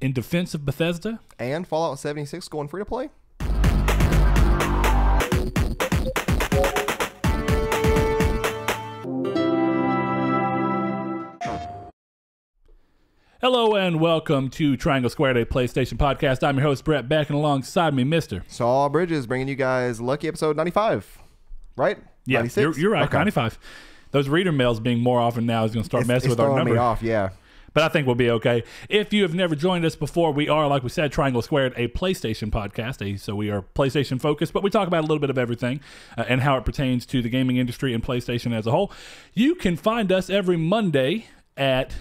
in defense of Bethesda. And Fallout 76 going free to play. Hello and welcome to Triangle Squared, a PlayStation podcast. I'm your host, Brett Beck, and alongside me, Mr. Saul Bridges, bringing you guys lucky episode 95, right? Yeah, 96? You're right, okay. 95. Those reader mails being more often now is going to start messing with our number. Me off, yeah. But I think we'll be okay. If you have never joined us before, we are, like we said, Triangle Squared, a PlayStation podcast. So we are PlayStation focused, but we talk about a little bit of everything and how it pertains to the gaming industry and PlayStation as a whole. You can find us every Monday at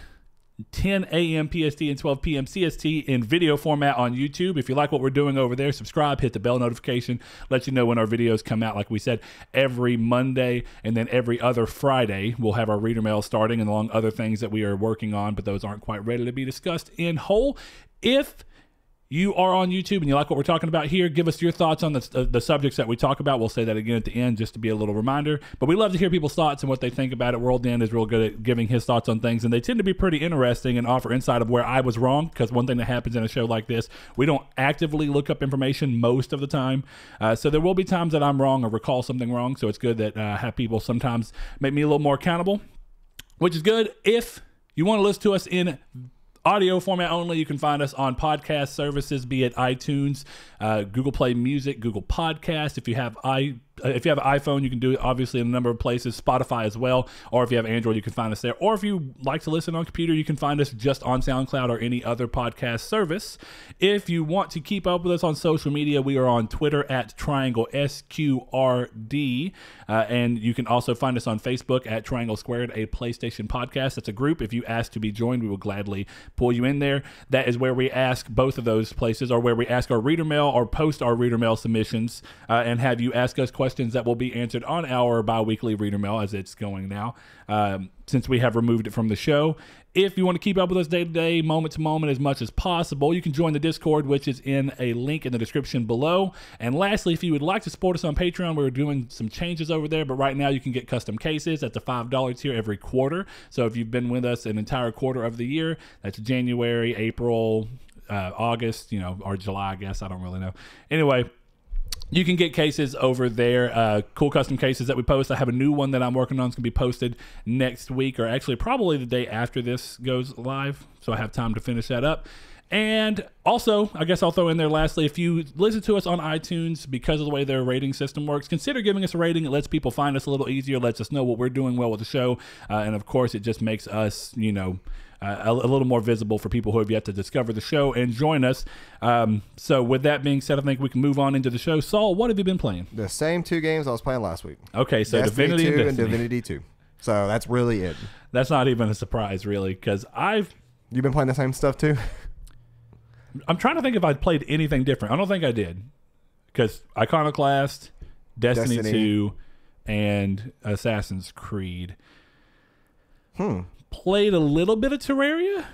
10 a.m. PST and 12 p.m. CST in video format on YouTube. If you like what we're doing over there, subscribe, hit the bell notification, let you know when our videos come out. Like we said, every Monday and then every other Friday, we'll have our reader mail starting and along other things that we are working on, but those aren't quite ready to be discussed in whole. If you are on YouTube and you like what we're talking about here, give us your thoughts on the subjects that we talk about. We'll say that again at the end just to be a little reminder. But we love to hear people's thoughts and what they think about it. World Dan is real good at giving his thoughts on things, and they tend to be pretty interesting and offer insight of where I was wrong, because one thing that happens in a show like this, we don't actively look up information most of the time. So there will be times that I'm wrong or recall something wrong, so it's good that I have people sometimes make me a little more accountable, which is good. If you want to listen to us in audio format only, you can find us on podcast services, be it iTunes, Google Play Music, Google Podcast. If you have an iPhone, you can do it obviously in a number of places, Spotify as well, or if you have Android, you can find us there. Or if you like to listen on computer, you can find us just on SoundCloud or any other podcast service. If you want to keep up with us on social media, we are on Twitter at Triangle SQRD, and you can also find us on Facebook at Triangle Squared, a PlayStation podcast. That's a group. If you ask to be joined, we will gladly pull you in there. That is where we ask both of those places, or where we ask our reader mail or post our reader mail submissions, and have you ask us questions that will be answered on our bi-weekly reader mail as it's going now, since we have removed it from the show. If you want to keep up with us day-to-day, moment-to-moment, as much as possible, you can join the Discord, which is in a link in the description below. And lastly, if you would like to support us on Patreon, we're doing some changes over there, but right now you can get custom cases at the $5 tier every quarter. So if you've been with us an entire quarter of the year, that's January, April, August, or July, I guess. I don't really know. Anyway, you can get cases over there, cool custom cases that we post. I have a new one that I'm working on. It's going to be posted next week, or actually probably the day after this goes live, so I have time to finish that up. And also, I guess I'll throw in there lastly, if you listen to us on iTunes, because of the way their rating system works, consider giving us a rating. It lets people find us a little easier, lets us know what we're doing well with the show, and of course, it just makes us, a little more visible for people who have yet to discover the show and join us. So with that being said, I think we can move on into the show. Saul, what have you been playing? The same two games I was playing last week. Okay, so Destiny Divinity 2 and Divinity 2. So that's really it. That's not even a surprise, really, because You've been playing the same stuff too? I'm trying to think if I played anything different. I don't think I did, because Iconoclast, Destiny 2, and Assassin's Creed. Played a little bit of Terraria,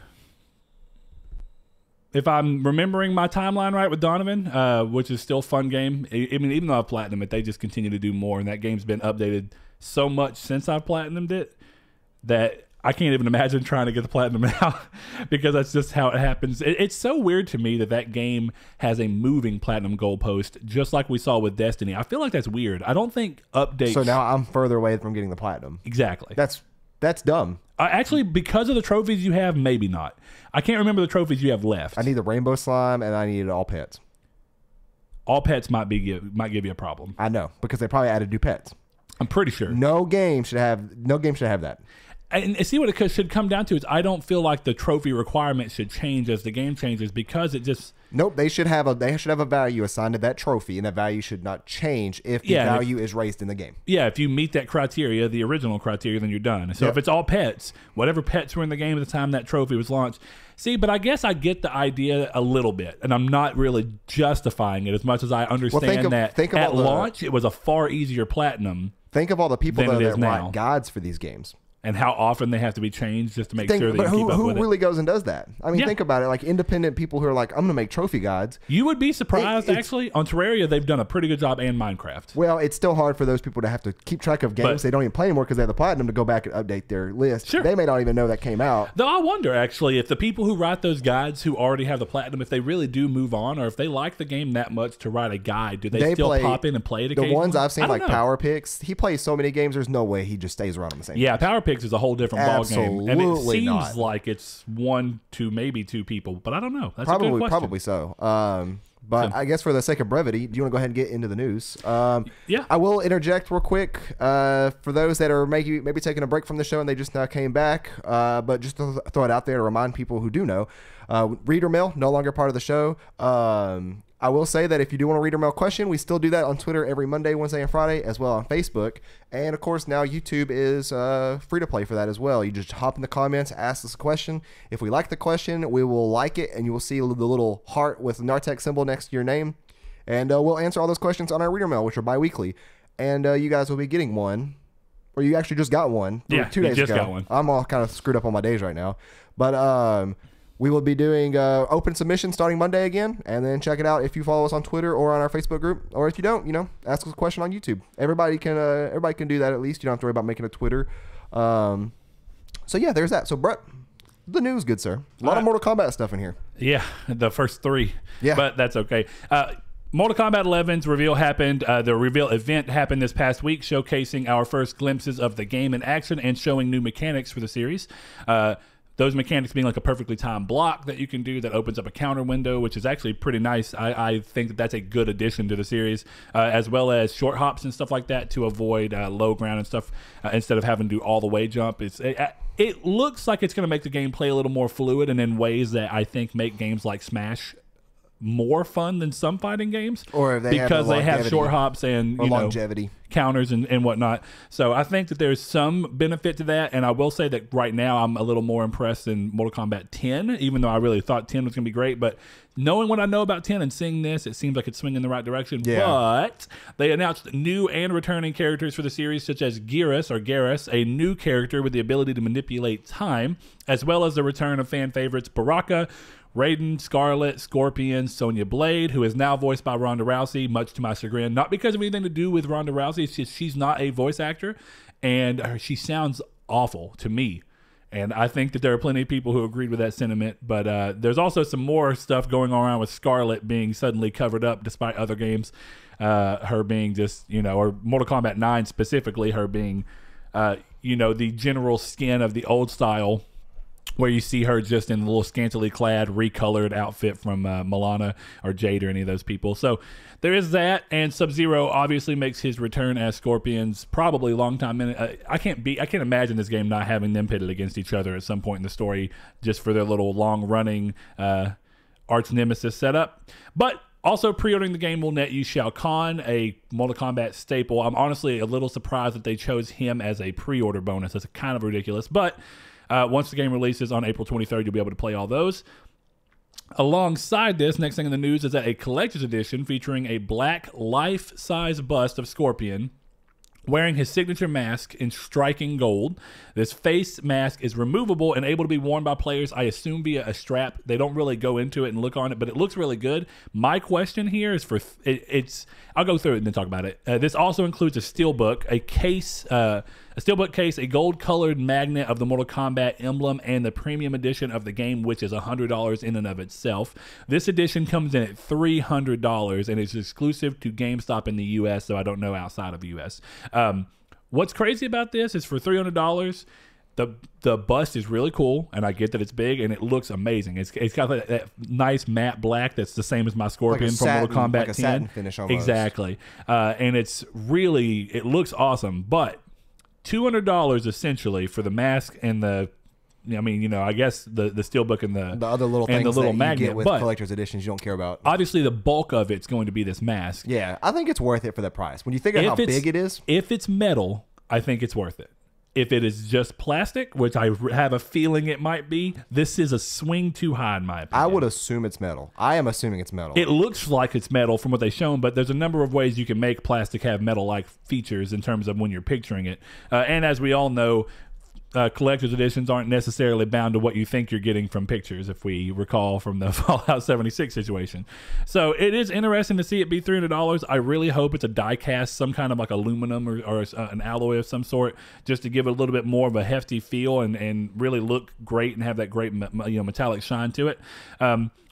if I'm remembering my timeline right, with Donovan, which is still a fun game. I mean, even though I've platinumed it, they just continue to do more, and that game's been updated so much since I've platinumed it that I can't even imagine trying to get the platinum now, because that's just how it happens. It's so weird to me that game has a moving platinum goalpost, just like we saw with Destiny. I feel like that's weird. I don't think updates... So now I'm further away from getting the platinum. Exactly. That's dumb. Actually, because of the trophies you have, maybe not. I can't remember the trophies you have left. I need the rainbow slime, and I need all pets. All pets might give you a problem. I know, because they probably added new pets. I'm pretty sure. No game should have that. And see what it should come down to is I don't feel like the trophy requirement should change as the game changes, because it just... Nope, they should have a value assigned to that trophy, and that value should not change if the value is raised in the game. Yeah, if you meet that criteria, the original criteria, then you're done. So if it's all pets, whatever pets were in the game at the time that trophy was launched. See, but I guess I get the idea a little bit, and I'm not really justifying it as much as I understand that at launch it was a far easier platinum. Think of all the people that write guides for these games. and how often they have to be changed just to make sure that you keep up with it. Who really goes and does that? I mean, think about it. Like independent people who are like, I'm going to make trophy guides. You would be surprised, actually. On Terraria, they've done a pretty good job, and Minecraft. Well, it's still hard for those people to have to keep track of games they don't even play anymore because they have the platinum to go back and update their list. Sure. They may not even know that came out. Though I wonder, actually, if the people who write those guides who already have the platinum, if they really do move on, or if they like the game that much to write a guide, do they still pop in and play it occasionally? The ones I've seen, like Power Picks, he plays so many games, there's no way he just stays around on the same game. Power Picks is a whole different ballgame. And it seems not. like it's 1 to maybe 2 people, but I don't know. That's probably, a good question. Probably so. But I guess for the sake of brevity, do you want to go ahead and get into the news? Yeah. I will interject real quick for those that are maybe taking a break from the show and they just now came back. But just to throw it out there to remind people who do know, reader mail, no longer part of the show. I will say that if you do want to read our mail question, we still do that on Twitter every Monday, Wednesday, and Friday, as well on Facebook. And, of course, now YouTube is free to play for that as well. You just hop in the comments, ask us a question. If we like the question, we will like it, and you will see the little heart with the Nartec symbol next to your name. And we'll answer all those questions on our reader mail, which are bi-weekly. And you guys will be getting one. Or you actually just got one 2 days ago. Got one. I'm all kind of screwed up on my days right now. But we will be doing open submissions starting Monday again, and then check it out if you follow us on Twitter or on our Facebook group, or if you don't, ask us a question on YouTube. Everybody can do that at least. You don't have to worry about making a Twitter. So yeah, there's that. So Brett, the news, good sir. A lot of Mortal Kombat stuff in here. Yeah, the first 3. Yeah, but that's okay. Mortal Kombat 11's reveal happened. The reveal event happened this past week, showcasing our first glimpses of the game in action and showing new mechanics for the series. Those mechanics being like a perfectly timed block that you can do that opens up a counter window, which is actually pretty nice. I think that that's a good addition to the series, as well as short hops and stuff like that to avoid low ground and stuff instead of having to do all the way jump. It looks like it's going to make the gameplay a little more fluid and in ways that I think make games like Smash more fun than some fighting games, or because they have short hops and longevity counters and whatnot. So I think that there's some benefit to that, and I will say that right now I'm a little more impressed than Mortal Kombat 10, even though I really thought 10 was going to be great. But knowing what I know about 10 and seeing this, it seems like it's swinging in the right direction. Yeah. But they announced new and returning characters for the series, such as Garrus, a new character with the ability to manipulate time, as well as the return of fan favorites Baraka, Raiden, Scarlet, Scorpion, Sonya Blade, who is now voiced by Ronda Rousey, much to my chagrin. Not because of anything to do with Ronda Rousey, it's just she's not a voice actor, and she sounds awful to me. And I think that there are plenty of people who agreed with that sentiment. But there's also some more stuff going on around with Scarlet being suddenly covered up despite other games. Her being just, or Mortal Kombat 9 specifically, her being, the general skin of the old style, where you see her just in a little scantily clad, recolored outfit from Milana or Jade or any of those people. So there is that, and Sub-Zero obviously makes his return as Scorpion's probably long time. I can't imagine this game not having them pitted against each other at some point in the story, just for their little long running arch nemesis setup. But also, pre-ordering the game will net you Shao Kahn, a Mortal Kombat staple. I'm honestly a little surprised that they chose him as a pre-order bonus. That's kind of ridiculous, but once the game releases on April 23rd, you'll be able to play all those. Alongside this, next thing in the news is that a collector's edition featuring a black life-size bust of Scorpion wearing his signature mask in striking gold. This face mask is removable and able to be worn by players, I assume, via a strap. They don't really go into it and look on it, but it looks really good. My question here is I'll go through it and then talk about it. This also includes a steelbook, a steelbook case, a gold-colored magnet of the Mortal Kombat emblem, and the premium edition of the game, which is $100 in and of itself. This edition comes in at $300, and it's exclusive to GameStop in the U.S., so I don't know outside of the U.S. What's crazy about this is for $300, the bust is really cool, and I get that it's big, and it looks amazing. It's got that nice matte black that's the same as my Scorpion from Mortal Kombat 10. Like a satin finish almost. Exactly. And it looks awesome, but $200 essentially for the mask and I guess the steelbook and the other little things and the little that magnet, you get with collector's editions you don't care about. Obviously, the bulk of it's going to be this mask. Yeah, I think it's worth it for that price. When you figure out how big it is. If it's metal, I think it's worth it. If it is just plastic, which I have a feeling it might be, this is a swing too high in my opinion. I would assume it's metal. I am assuming it's metal. It looks like it's metal from what they've shown, but there's a number of ways you can make plastic have metal-like features in terms of when you're picturing it. And as we all know, collector's editions aren't necessarily bound to what you think you're getting from pictures, if we recall from the Fallout 76 situation. So it is interesting to see it be $300. I really hope it's a die cast, some kind of like aluminum or an alloy of some sort, just to give it a little bit more of a hefty feel and really look great and have that great metallic shine to it.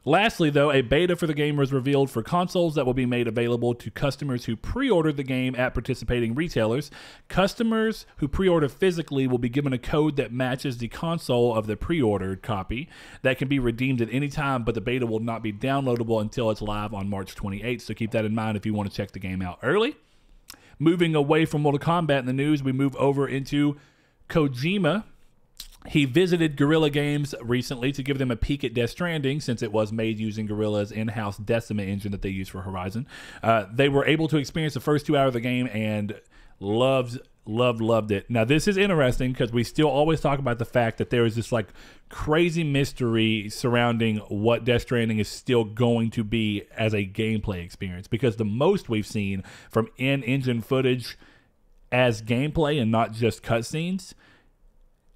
Lastly, though, a beta for the game was revealed for consoles that will be made available to customers who pre-ordered the game at participating retailers. Customers who pre-order physically will be given a code that matches the console of the pre-ordered copy that can be redeemed at any time, but the beta will not be downloadable until it's live on March 28th, so keep that in mind if you want to check the game out early. Moving away from Mortal Kombat in the news, we move over into Kojima. He visited Guerrilla Games recently to give them a peek at Death Stranding, since it was made using Guerrilla's in-house Decima engine that they use for Horizon. They were able to experience the first 2 hours of the game and loved it. Now, this is interesting because we still always talk about the fact that there is this like crazy mystery surrounding what Death Stranding is still going to be as a gameplay experience, because the most we've seen from in-engine footage as gameplay and not just cutscenes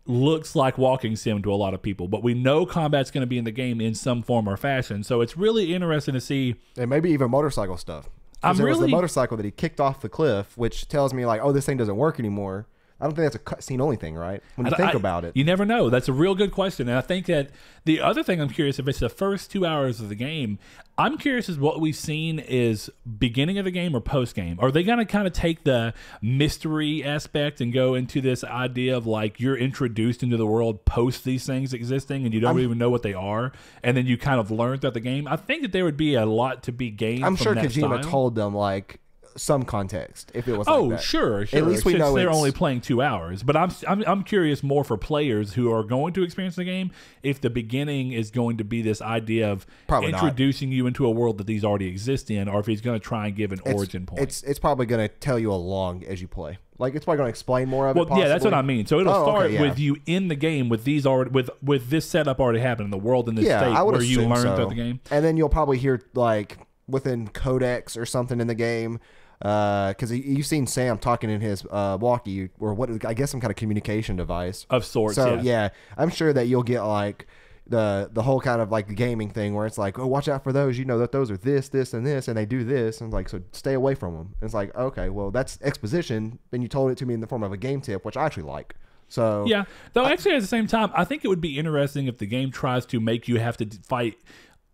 looks like walking sim to a lot of people, but we know combat's going to be in the game in some form or fashion. So it's really interesting to see, and maybe even motorcycle stuff. There was the motorcycle that he kicked off the cliff, which tells me like, oh, this thing doesn't work anymore. I don't think that's a cutscene only thing, right? When you think about it, you never know. That's a real good question, and I think that the other thing I'm curious, if it's the first 2 hours of the game, I'm curious is what we've seen is beginning of the game or post game. Are they going to kind of take the mystery aspect and go into this idea of like you're introduced into the world post these things existing and you don't even know what they are, and then you kind of learn throughout the game? I think that there would be a lot to be gained. I'm from sure that Kojima style. told them like some context if it was like that. Sure. At least we know they're only playing 2 hours, but I'm curious more for players who are going to experience the game if the beginning is going to be this idea of introducing you into a world that these already exist in, or if he's going to try and give an origin point. It's probably going to tell you along as you play. Like it's probably going to explain more of it. Well, yeah, that's what I mean. So it'll start with you in the game with these already with this setup already happening, the world in this state where you learn throughout the game, and then you'll probably hear like within codecs or something in the game. Because you've seen Sam talking in his walkie, or what I guess some kind of communication device of sorts. So yeah, I'm sure that you'll get like the whole kind of like the gaming thing where it's like, oh, watch out for those. You know that those are this, and this, and they do this, and like so stay away from them. And it's like, okay, well that's exposition. Then you told it to me in the form of a game tip, which I actually like. So yeah, though actually at the same time, I think it would be interesting if the game tries to make you have to fight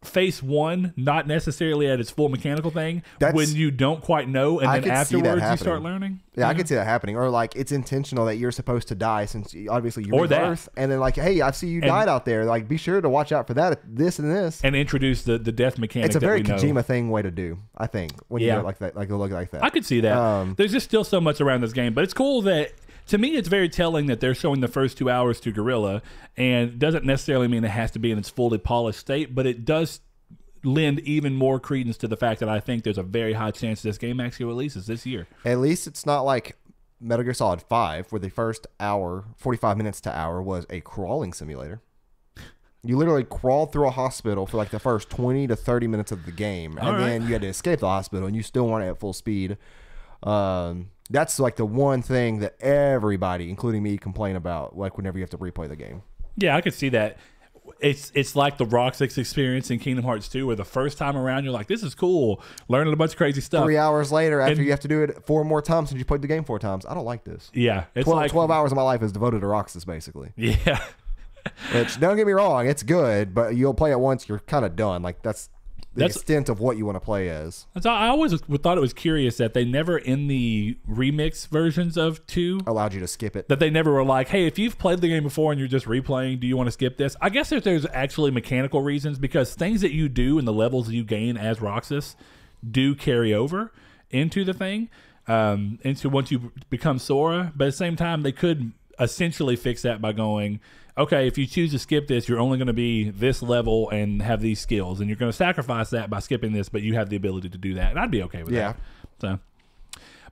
phase one, not necessarily at its full mechanical thing, when you don't quite know, and then afterwards you start learning. Yeah, I could see that happening. Or like it's intentional that you're supposed to die since obviously you're Earth, and then like, hey, I see you died out there. Like, be sure to watch out for that, this and this, and introduce the death mechanic. It's a very Kojima thing way to do, I think, when you do it like that, like a look like that. I could see that. There's just still so much around this game, but it's cool that. To me, it's very telling that they're showing the first 2 hours to Guerrilla, and doesn't necessarily mean it has to be in its fully polished state, but it does lend even more credence to the fact that I think there's a very high chance this game actually releases this year. At least it's not like Metal Gear Solid 5, where the first hour, 45 minutes to hour, was a crawling simulator. You literally crawled through a hospital for like the first 20 to 30 minutes of the game, and then you had to escape the hospital, and you still weren't at full speed. That's like the one thing that everybody, including me, complain about, like whenever you have to replay the game. Yeah, I could see that. It's like the Roxas experience in Kingdom Hearts 2, where the first time around you're like, this is cool, learning a bunch of crazy stuff. 3 hours later, after you have to do it 4 more times since you played the game 4 times, I don't like this. Yeah, it's 12 hours of my life is devoted to Roxas, basically. Yeah. Which, don't get me wrong, it's good, but you'll play it once, you're kind of done. Like that's the extent of what you want to play as. I always thought it was curious that they never, in the remix versions of 2, allowed you to skip it. That they never were like, hey, if you've played the game before and you're just replaying, do you want to skip this? I guess if there's actually mechanical reasons, because things that you do and the levels you gain as Roxas do carry over into the thing, into once you become Sora. But at the same time, they could essentially fix that by going, okay, if you choose to skip this, you're only going to be this level and have these skills, and you're going to sacrifice that by skipping this, but you have the ability to do that, and I'd be okay with that. So,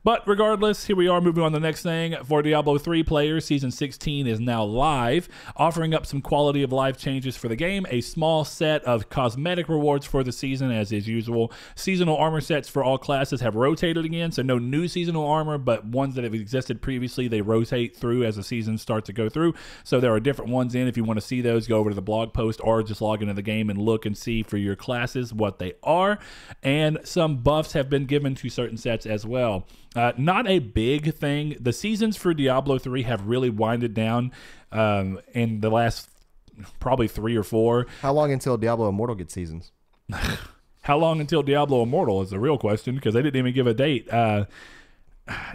But regardless, here we are moving on to the next thing. For Diablo 3 players, Season 16 is now live, offering up some quality of life changes for the game, a small set of cosmetic rewards for the season as is usual. Seasonal armor sets for all classes have rotated again, so no new seasonal armor, but ones that have existed previously, they rotate through as the seasons start to go through. So there are different ones in. If you want to see those, go over to the blog post or just log into the game and look and see for your classes what they are. And some buffs have been given to certain sets as well. Not a big thing. The seasons for Diablo 3 have really winded down in the last probably 3 or 4. How long until Diablo Immortal gets seasons? How long until Diablo Immortal is the real question, because they didn't even give a date.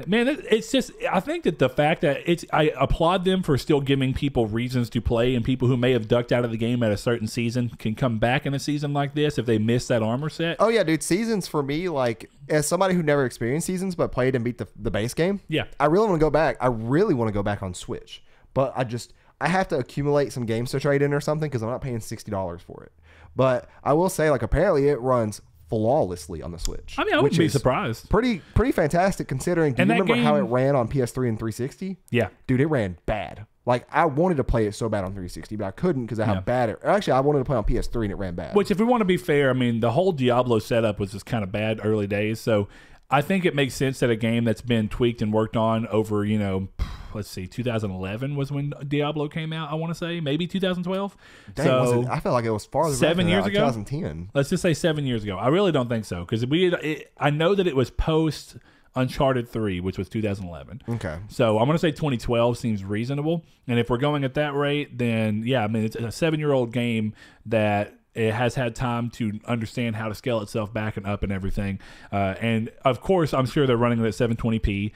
Man, it's just, I think that the fact that I applaud them for still giving people reasons to play, and people who may have ducked out of the game at a certain season can come back in a season like this if they miss that armor set. Oh yeah, dude, seasons for me, like, as somebody who never experienced seasons but played and beat the base game, yeah, I really want to go back. I really want to go back on Switch, but I have to accumulate some games to trade in or something, because I'm not paying $60 for it. But I will say, like, apparently it runs flawlessly on the Switch. I mean, I wouldn't be surprised. Pretty fantastic considering. Do you remember how it ran on PS3 and 360? Yeah. Dude, it ran bad. Like, I wanted to play it so bad on 360, but I couldn't because of how bad it... Actually, I wanted to play on PS3 and it ran bad. Which, if we want to be fair, I mean, the whole Diablo setup was just kind of bad early days, so I think it makes sense that a game that's been tweaked and worked on over, you know, let's see, 2011 was when Diablo came out, I want to say. Maybe 2012. Dang, so I felt like it was farther 7 years ago? 2010. Let's just say 7 years ago. I really don't think so, because I know that it was post Uncharted 3, which was 2011. Okay. So I'm going to say 2012 seems reasonable. And if we're going at that rate, then, yeah, I mean, it's a 7-year-old game that it has had time to understand how to scale itself back and up and everything. And, of course, I'm sure they're running it at 720p.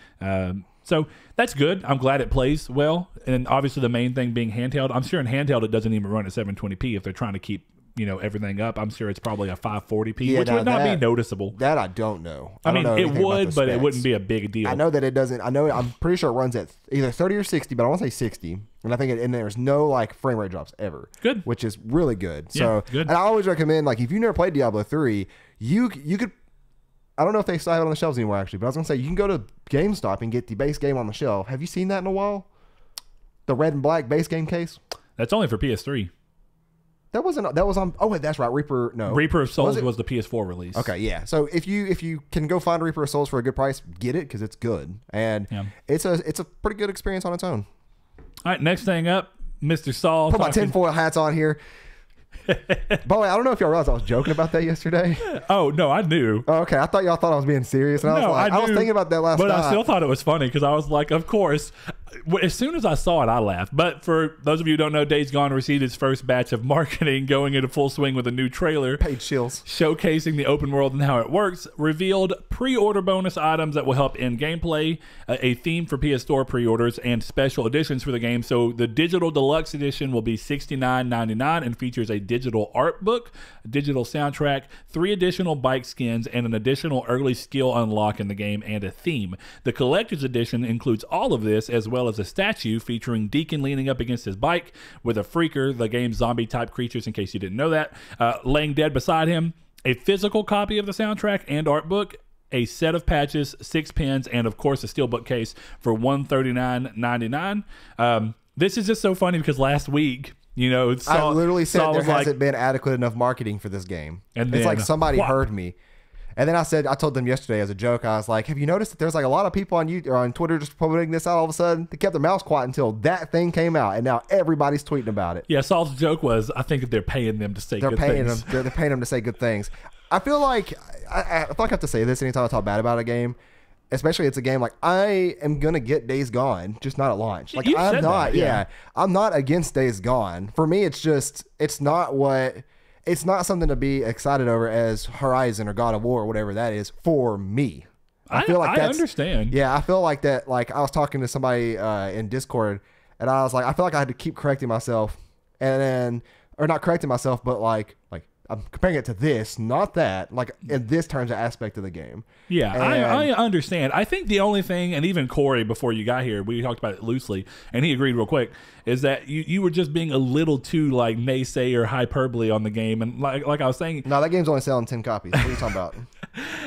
So that's good. I'm glad it plays well. And obviously the main thing being handheld. I'm sure in handheld it doesn't even run at 720p if they're trying to keep, you know, everything up. I'm sure it's probably a 540p, which would not be noticeable. That I don't know. I mean, it would, but it wouldn't be a big deal. I know that it doesn't. I'm pretty sure it runs at either 30 or 60, but I want to say 60. And I think there's no like frame rate drops ever. Good. Which is really good. So, good. And I always recommend, like, if you never played Diablo 3, you could, I don't know if they still have it on the shelves anymore, actually, but I was going to say, you can go to GameStop and get the base game on the shelf. Have you seen that in a while? The red and black base game case? That's only for PS3. That was on, oh wait, that's right, Reaper of Souls was the PS4 release. Okay, yeah. So if you can go find Reaper of Souls for a good price, get it, because it's good. And it's a pretty good experience on its own. All right, next thing up, Mr. Saul. Put my tinfoil hats on here. By the way, I don't know if y'all realized I was joking about that yesterday. Oh, no, I knew. Oh, okay, I thought y'all thought I was being serious. And I was thinking about that last night. But I still thought it was funny because I was like, of course. As soon as I saw it, I laughed. But for those of you who don't know, Days Gone received its first batch of marketing going into full swing with a new trailer. Paid chills. Showcasing the open world and how it works. Revealed pre-order bonus items that will help in gameplay, a theme for PS Store pre-orders, and special editions for the game. So the digital deluxe edition will be $69.99 and features a digital art book, a digital soundtrack, 3 additional bike skins, and an additional early skill unlock in the game, and a theme. The collector's edition includes all of this, as well as a statue featuring Deacon leaning up against his bike with a Freaker, the game's zombie-type creatures, in case you didn't know that, laying dead beside him, a physical copy of the soundtrack and art book, a set of patches, 6 pins, and, of course, a steelbook case for $139.99. This is just so funny because last week, you know, I literally said there hasn't been adequate enough marketing for this game. And it's like somebody heard me. And then I told them yesterday as a joke, I was like, have you noticed that there's like a lot of people on YouTube or on Twitter just promoting this out all of a sudden? They kept their mouths quiet until that thing came out, and now everybody's tweeting about it. Yeah, Saul's joke was, I think that they're paying them to say good things. They're paying them to say good things. I feel like I have to say this anytime I talk bad about a game, especially it's a game like I am gonna get Days Gone, just not at launch. Like I'm not, I'm not against Days Gone. For me, it's not something to be excited over as Horizon or God of War or whatever that is for me. I feel like I understand. Yeah, I feel like that. Like I was talking to somebody in Discord, and I was like, I feel like I had to keep correcting myself, and then, or not correcting myself, but like I'm comparing it to this, not that. Like in this terms of aspect of the game. Yeah, I understand. I think the only thing, and even Corey before you got here, we talked about it loosely, and he agreed real quick, is that you were just being a little too like naysay or hyperbole on the game, and like I was saying, no, that game's only selling 10 copies. What are you talking about?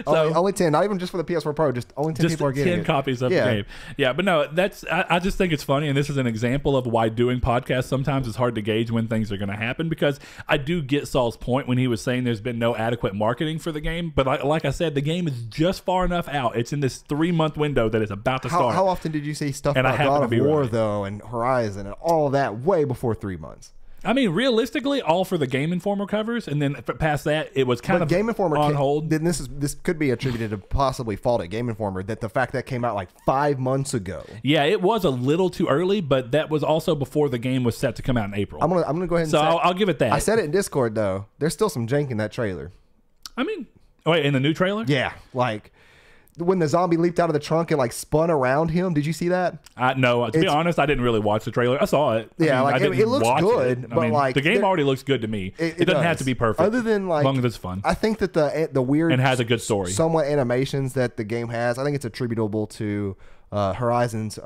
only 10, not even just for the PS4 Pro, just only 10 people are getting 10 it. copies of the game. Yeah, but no, I just think it's funny, and this is an example of why doing podcasts sometimes is hard to gauge when things are going to happen, because I do get Saul's point when he was saying there's been no adequate marketing for the game, but like I said, the game is just far enough out. It's in this 3-month window that it's about to start. How often did you see stuff And about God of War, though, and Horizon, and all of that way before 3 months? I mean, realistically, all for the Game Informer covers, and then past that, it was kind of Game Informer on hold. Then this could be attributed to possibly fault at Game Informer, that the fact that came out like 5 months ago. Yeah, it was a little too early, but that was also before the game was set to come out in April. I'm gonna go ahead and so I'll give it that. I said it in Discord though. There's still some jank in that trailer. I mean, wait, in the new trailer? Yeah, like when the zombie leaped out of the trunk and like spun around him. Did you see that? No, to be honest, I didn't really watch the trailer. I saw it. Yeah, I mean, it looks good, but like the game already looks good to me. It doesn't have to be perfect. Other than like, as long as it's fun. I think that the weird and has a good story, somewhat animations that the game has, I think it's attributable to Horizon's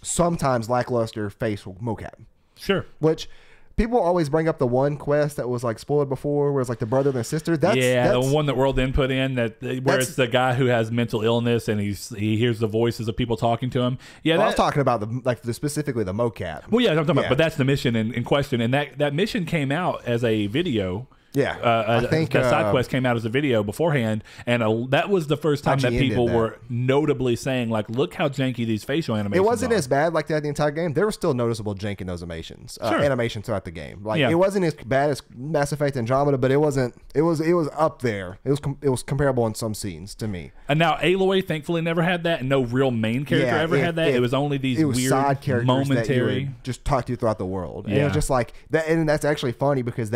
sometimes lackluster facial mocap. Sure. Which people always bring up the one quest that was like spoiled before, where it's like the brother and the sister. That's the one that World End put in, where it's the guy who has mental illness and he hears the voices of people talking to him. Yeah, I was talking about specifically the mocap. Well, yeah, I'm talking about, but that's the mission in question, and that mission came out as a video. Yeah, I think that side quest came out as a video beforehand, and that was the first time that people were notably saying, like, look how janky these facial animations It wasn't as bad like that the entire game. There was still noticeable jank in those animations, animation throughout the game. Like it wasn't as bad as Mass Effect Andromeda, but it wasn't. It was up there. It was comparable in some scenes to me. And now Aloy thankfully never had that, and no real main character ever had that. It was only these weird side characters momentary that just talk to you throughout the world. And it was just like that, and that's actually funny because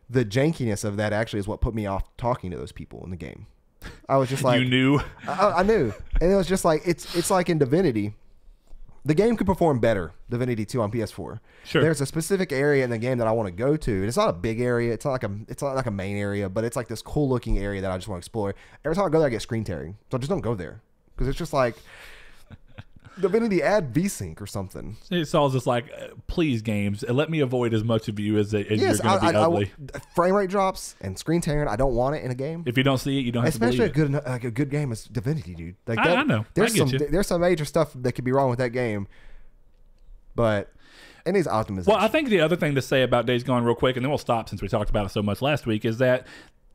the jankiness of that actually is what put me off talking to those people in the game. I was just like, you knew. I knew, and it was just like it's like in Divinity. The game could perform better, Divinity 2 on PS4. Sure. There's a specific area in the game that I want to go to, and it's not a big area. It's not like a main area, but it's like this cool looking area that I just want to explore. Every time I go there, I get screen tearing, so I just don't go there because it's just like. Divinity, add VSync or something. It's all just like, please, games, let me avoid as much of you as you're going to be ugly. Frame rate drops and screen tearing, I don't want it in a game. If you don't see it, you don't have to believe it. Especially a good game is Divinity, dude. Like I know. There's some major stuff that could be wrong with that game, but it needs optimization. Well, I think the other thing to say about Days Gone real quick, and then we'll stop since we talked about it so much last week, is that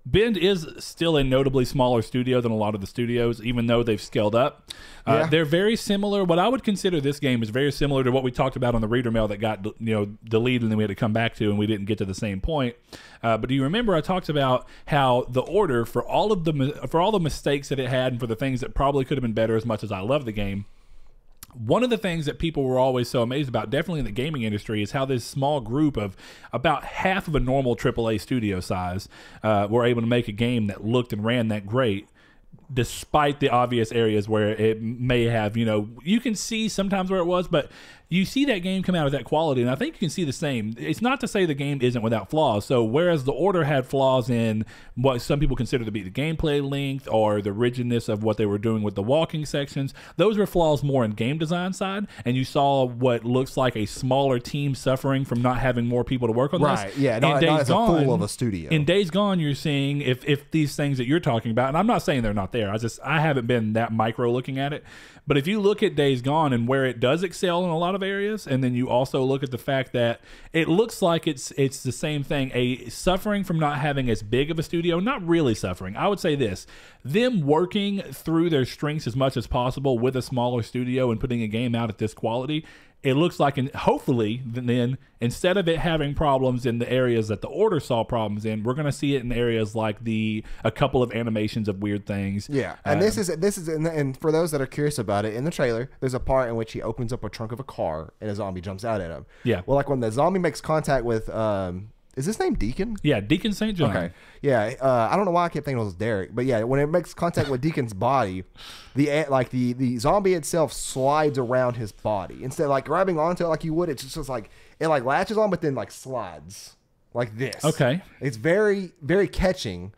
Bend is still a notably smaller studio than a lot of the studios, even though they've scaled up. They're very similar. What I would consider this game is very similar to what we talked about on the reader mail that got deleted and then we had to come back to, and we didn't get to the same point. But do you remember I talked about how the order for all the mistakes that it had and for the things that probably could have been better, as much as I love the game? One of the things that people were always so amazed about, definitely in the gaming industry, is how this small group of about half of a normal AAA studio size were able to make a game that looked and ran that great, despite the obvious areas where it may have, you can see sometimes where it was, but you see that game come out of that quality, and I think you can see the same. It's not to say the game isn't without flaws. So whereas The Order had flaws in what some people consider to be the gameplay length or the rigidness of what they were doing with the walking sections, those were flaws more in game design side, and you saw what looks like a smaller team suffering from not having more people to work on this. Right, yeah, not as a fool of a studio. In Days Gone, you're seeing if these things that you're talking about, and I'm not saying they're not there, I haven't been that micro looking at it, but if you look at Days Gone and where it does excel in a lot of areas, and then you also look at the fact that it looks like it's the same thing, a suffering from not having as big of a studio, not really suffering. I would say this, them working through their strengths as much as possible with a smaller studio and putting a game out at this quality, it looks like, and hopefully then instead of it having problems in the areas that The Order saw problems in, we're going to see it in areas like a couple of animations of weird things. Yeah, and this is and for those that are curious about it, in the trailer, there's a part in which he opens up a trunk of a car and a zombie jumps out at him. Yeah. Well, like when the zombie makes contact with is his name Deacon? Yeah, Deacon St. John. Okay. Yeah. I don't know why I kept thinking it was Derek, but yeah, when it makes contact with Deacon's body, the zombie itself slides around his body instead of like grabbing onto it like you would. It's just like it like latches on, but then like slides like this. Okay. It's very very catching.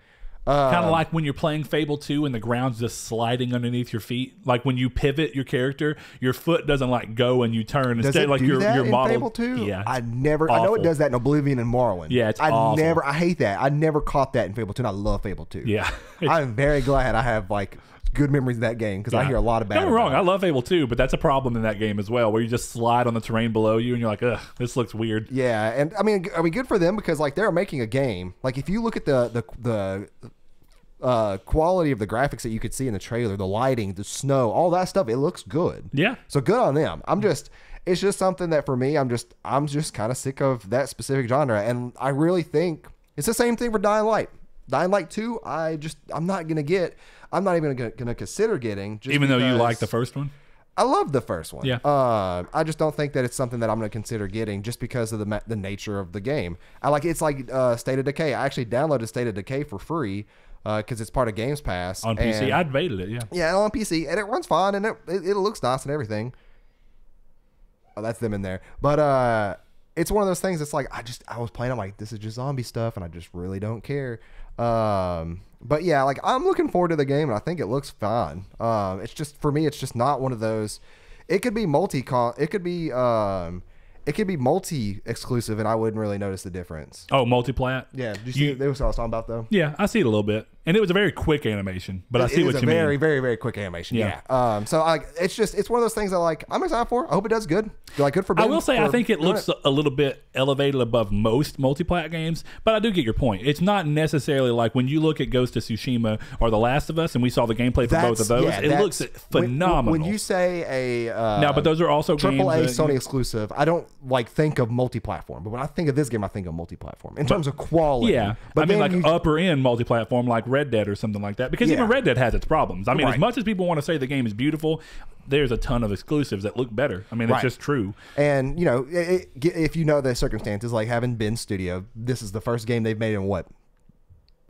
Kind of like when you're playing Fable 2 and the ground's just sliding underneath your feet. Like when you pivot your character, your foot doesn't like go and you turn. Does Instead, it like do your that in model. Fable 2? Yeah, I know awful. it does that in Oblivion and Morrowind. Yeah, it's awful. I hate that. I never caught that in Fable 2, and I love Fable 2. Yeah. I'm very glad I have like good memories of that game because I hear a lot of bad. Don't get me wrong, I love Fable 2, but that's a problem in that game as well, where you just slide on the terrain below you and you're like, ugh, this looks weird. Yeah, and I mean, good for them because like they're making a game. Like if you look at the quality of the graphics that you could see in the trailer, the lighting, the snow, all that stuff, it looks good. Yeah. So good on them. It's just something that for me, I'm just kind of sick of that specific genre, and I really think it's the same thing for Dying Light. Dying Light 2, I'm not even gonna consider getting. Just even though you like the first one. I love the first one. Yeah. I just don't think that it's something that I'm going to consider getting just because of the nature of the game. It's like State of Decay. I actually downloaded State of Decay for free because it's part of Games Pass. On PC, I'd baited it, yeah. Yeah, on PC, and it runs fine, and it looks nice and everything. Oh, that's them in there. But it's one of those things that's like, I was playing, I'm like, this is just zombie stuff, and I just really don't care. But yeah, like I'm looking forward to the game, and I think it looks fine. It's just for me, it's just not one of those. It could be multi-exclusive, and I wouldn't really notice the difference. Oh, multiplat? Yeah, did you see that was what I was talking about though? Yeah, I see it a little bit, and it was a very quick animation, but I see what you mean. Very, very, very quick animation. Yeah. So like, it's one of those things that like I'm excited for. I hope it does good. Like good for. I will say I think it looks a little bit elevated above most multiplat games, but I do get your point. It's not necessarily like when you look at Ghost of Tsushima or The Last of Us, and we saw the gameplay for both of those. Yeah, it looks phenomenal. When you say now, but those are also AAA Sony exclusive. I don't like think of multi-platform, but when I think of this game, I think of multi-platform in terms of quality. Yeah, but I mean like upper end multi-platform like Red Dead or something like that, because even Red Dead has its problems. I mean, as much as people want to say the game is beautiful, there's a ton of exclusives that look better. I mean, it's just true. And you know, if you know the circumstances, like having been studio, this is the first game they've made in what?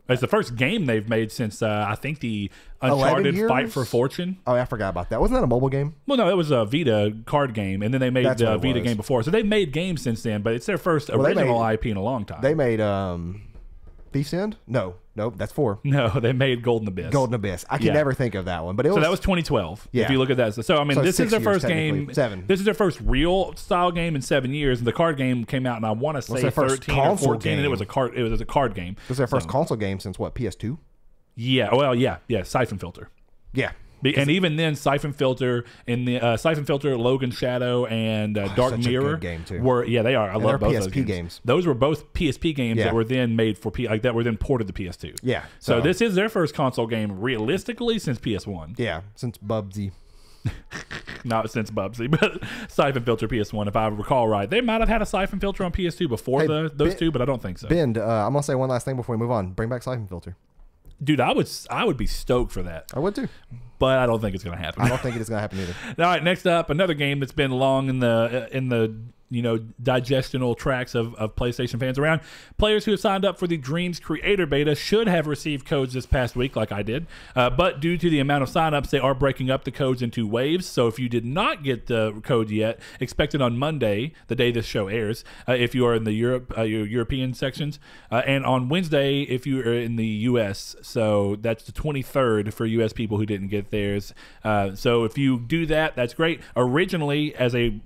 It's the first game they've made since I think the Uncharted Fight for Fortune. Oh, I forgot about that. Wasn't that a mobile game? Well, no, it was a Vita card game, and then they made the Vita game before. So they've made games since then, but it's their first original IP in a long time. They made Thief's End? No, that's 4. No, they made Golden Abyss. Golden Abyss. I can never think of that one, but it was. So that was 2012. Yeah. If you look at that, so I mean, this is their first game. 7. This is their first real style game in 7 years. And the card game came out, and I want to say 13 or 14, and it was a card. It was a card game. It was their first console game since what? PS2. Yeah. Well, yeah. Siphon Filter. Yeah. And even then, Siphon Filter and the Siphon Filter, Logan Shadow, and Dark Mirror game too. were they are. I love both PSP those games. Those were both PSP games that were then made for that were then ported to PS2. Yeah. So this is their first console game realistically since PS1. Yeah, since Bubsy. Not since Bubsy, but Siphon Filter PS1, if I recall right. They might have had a Siphon Filter on PS2 before those two, but I don't think so. Ben, I'm gonna say one last thing before we move on. Bring back Siphon Filter. Dude, I would be stoked for that. I would too. But I don't think it's going to happen. I don't think it is going to happen either. All right, next up, another game that's been long in the digestional tracks of PlayStation fans around. Players who have signed up for the Dreams Creator Beta should have received codes this past week, like I did. But due to the amount of signups, they are breaking up the codes into waves. So if you did not get the code yet, expect it on Monday, the day this show airs, if you are in the European sections, and on Wednesday if you are in the U.S. So that's the 23rd for U.S. people who didn't get theirs. So if you do that, that's great. Originally, as a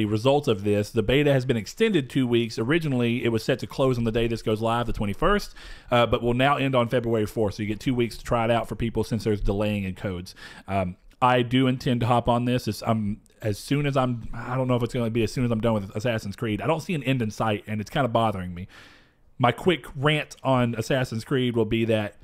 result of this, the beta has been extended 2 weeks. Originally, it was set to close on the day this goes live, the 21st, but will now end on February 4th. So you get 2 weeks to try it out for people since there's delaying in codes. I do intend to hop on this. I don't know if it's going to be as soon as I'm done with Assassin's Creed. I don't see an end in sight, and it's kind of bothering me. My quick rant on Assassin's Creed will be that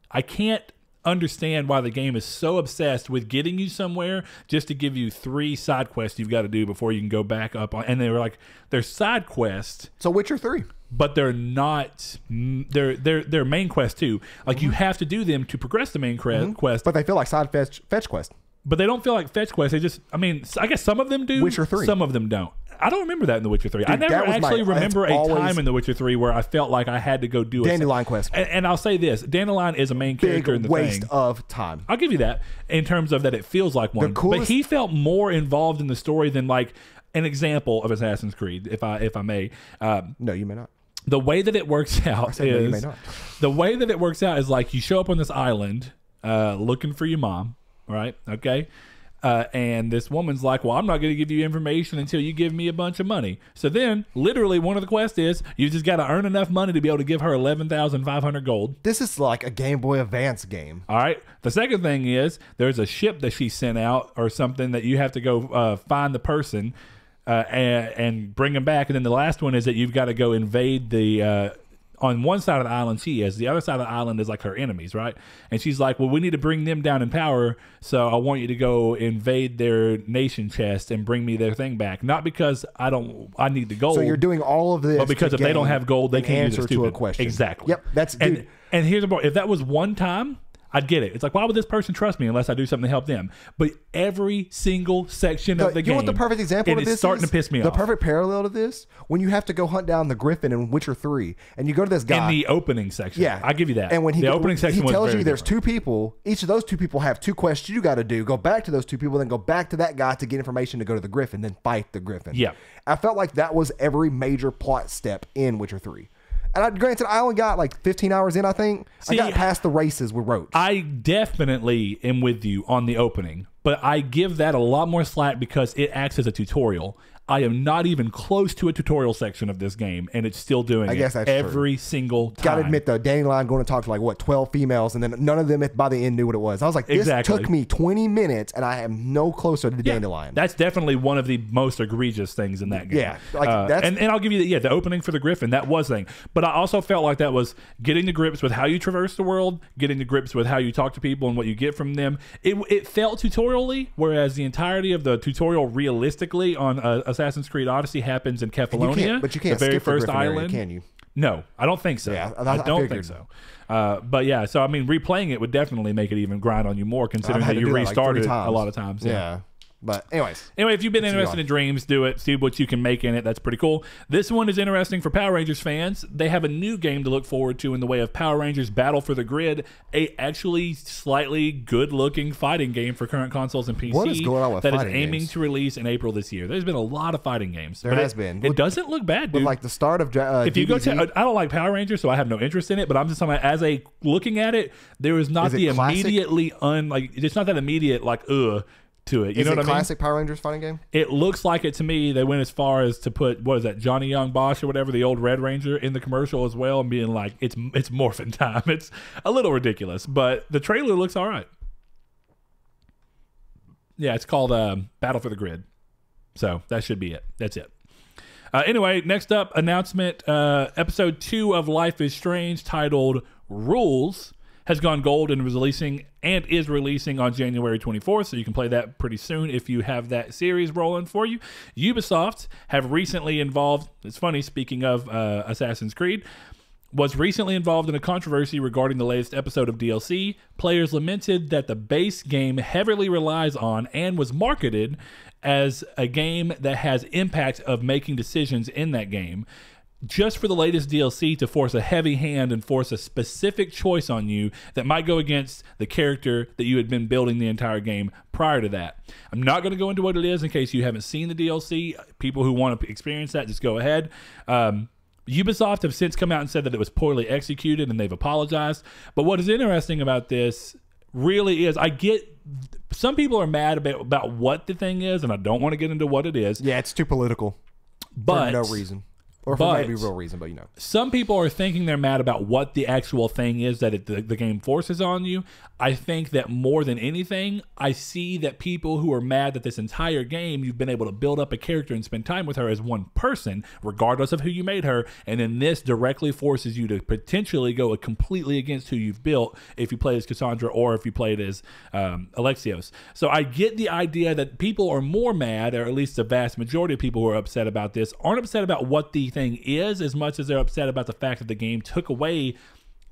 I can't understand why the game is so obsessed with getting you somewhere just to give you 3 side quests you've got to do before you can go back up on. And they were like, they're side quests. So Witcher 3. But they're not. They're main quests too. Like you have to do them to progress the main quest. But they feel like side fetch quests. But they don't feel like fetch quests. They just. I mean, I guess some of them do. Witcher 3. Some of them don't. I don't remember that in The Witcher 3. Dude, I never actually remember a time in The Witcher 3 where I felt like I had to go do Dandelion quest. And I'll say this: Dandelion is a main character in the waste thing. of time. I'll give you that in terms of that it feels like one. But he felt more involved in the story than like an example of Assassin's Creed, if I may. No, you may not. the way that it works out no, you may is not. the way that it works out is like you show up on this island looking for your mom, right? Okay. And this woman's like, well, I'm not going to give you information until you give me a bunch of money. So then, literally, one of the quests is you just got to earn enough money to be able to give her 11,500 gold. This is like a Game Boy Advance game. All right. The second thing is there's a ship that she sent out or something that you have to go find the person and bring them back. And then the last one is that you've got to go invade the on one side of the island she is. The other side of the island is like her enemies, right? And she's like, well, we need to bring them down in power, so I want you to go invade their nation chest and bring me their thing back. Not because I need the gold. So you're doing all of this, but because if they don't have gold, they can't use answer it stupid. to a question. Exactly. Yep. That's dude. And here's the point. If that was one time, I'd get it. It's like, why would this person trust me unless I do something to help them? But every single section of the game, you know what the perfect example of this is? It's starting to piss me off. The perfect parallel to this, when you have to go hunt down the Griffin in Witcher 3, and you go to this guy. In the opening section. Yeah. I give you that. And when the opening section he tells was you there's different. two people, each of those two people have two quests you got to do. Go back to those two people, then go back to that guy to get information to go to the Griffin, then fight the Griffin. Yeah. I felt like that was every major plot step in Witcher 3. And granted, I only got like 15 hours in, I think. See, I got past the races with Roach. I definitely am with you on the opening, but I give that a lot more slack because it acts as a tutorial. I am not even close to a tutorial section of this game, and it's still doing I guess that's every single time. Gotta admit, though, Dandelion going to talk to like, what, 12 females, and then none of them by the end knew what it was. I was like, this took me 20 minutes, and I am no closer to the Dandelion. That's definitely one of the most egregious things in that game. Yeah. Like, that's, and I'll give you the opening for the Griffin, that was thing. But I also felt like that was getting to grips with how you traverse the world, getting to grips with how you talk to people and what you get from them. It felt tutorially, whereas the entirety of the tutorial realistically on Assassin's Creed Odyssey happens in Kefalonia, but you can't the very skip first the Griffin island. Area, can you? No, I don't think so. Yeah, I don't think so. But yeah, so I mean, replaying it would definitely make it even grind on you more, considering that you restarted a lot of times. Yeah. But anyways. Anyway, if you've been interested in Dreams, do it. See what you can make in it. That's pretty cool. This one is interesting for Power Rangers fans. They have a new game to look forward to in the way of Power Rangers Battle for the Grid, a actually slightly good-looking fighting game for current consoles and PC. What is going on with that is fighting aiming games? to release in April this year. There's been a lot of fighting games. There has been. It doesn't look bad, dude. With like the start of if you go to, I don't like Power Rangers, so I have no interest in it. But I'm just talking about looking at it, there is not the immediately it's not that immediate to it. You know what I mean? Is it classic Power Rangers fighting game? It looks like it to me. They went as far as to put, what is that, Johnny Young Bosch or whatever, the old Red Ranger, in the commercial as well, and being like, it's morphin' time. It's a little ridiculous, but the trailer looks all right. Yeah, it's called Battle for the Grid. So that should be it. That's it. Anyway, next up, announcement. Episode 2 of Life is Strange, titled Rules, has gone gold and is releasing on January 24th, so you can play that pretty soon if you have that series rolling for you. Ubisoft have recently involved, it's funny, speaking of Assassin's Creed, was recently involved in a controversy regarding the latest episode of DLC. Players lamented that the base game heavily relies on and was marketed as a game that has impact of making decisions in that game, just for the latest DLC to force a heavy hand and force a specific choice on you that might go against the character that you had been building the entire game prior to that. I'm not going to go into what it is in case you haven't seen the DLC. People who want to experience that, just go ahead. Ubisoft have since come out and said that it was poorly executed and they've apologized. But what is interesting about this really is, I get some people are mad about what the thing is, and I don't want to get into what it is. Yeah, it's too political. But for no reason. Or for maybe real reason, but some people are thinking they're mad about what the actual thing is that the game forces on you. I think that more than anything, I see that people who are mad that this entire game, you've been able to build up a character and spend time with her as one person, regardless of who you made her, and then this directly forces you to potentially go completely against who you've built if you play as Cassandra or if you played as Alexios. So I get the idea that people are more mad, or at least the vast majority of people who are upset about this, aren't upset about what the thing is as much as they're upset about the fact that the game took away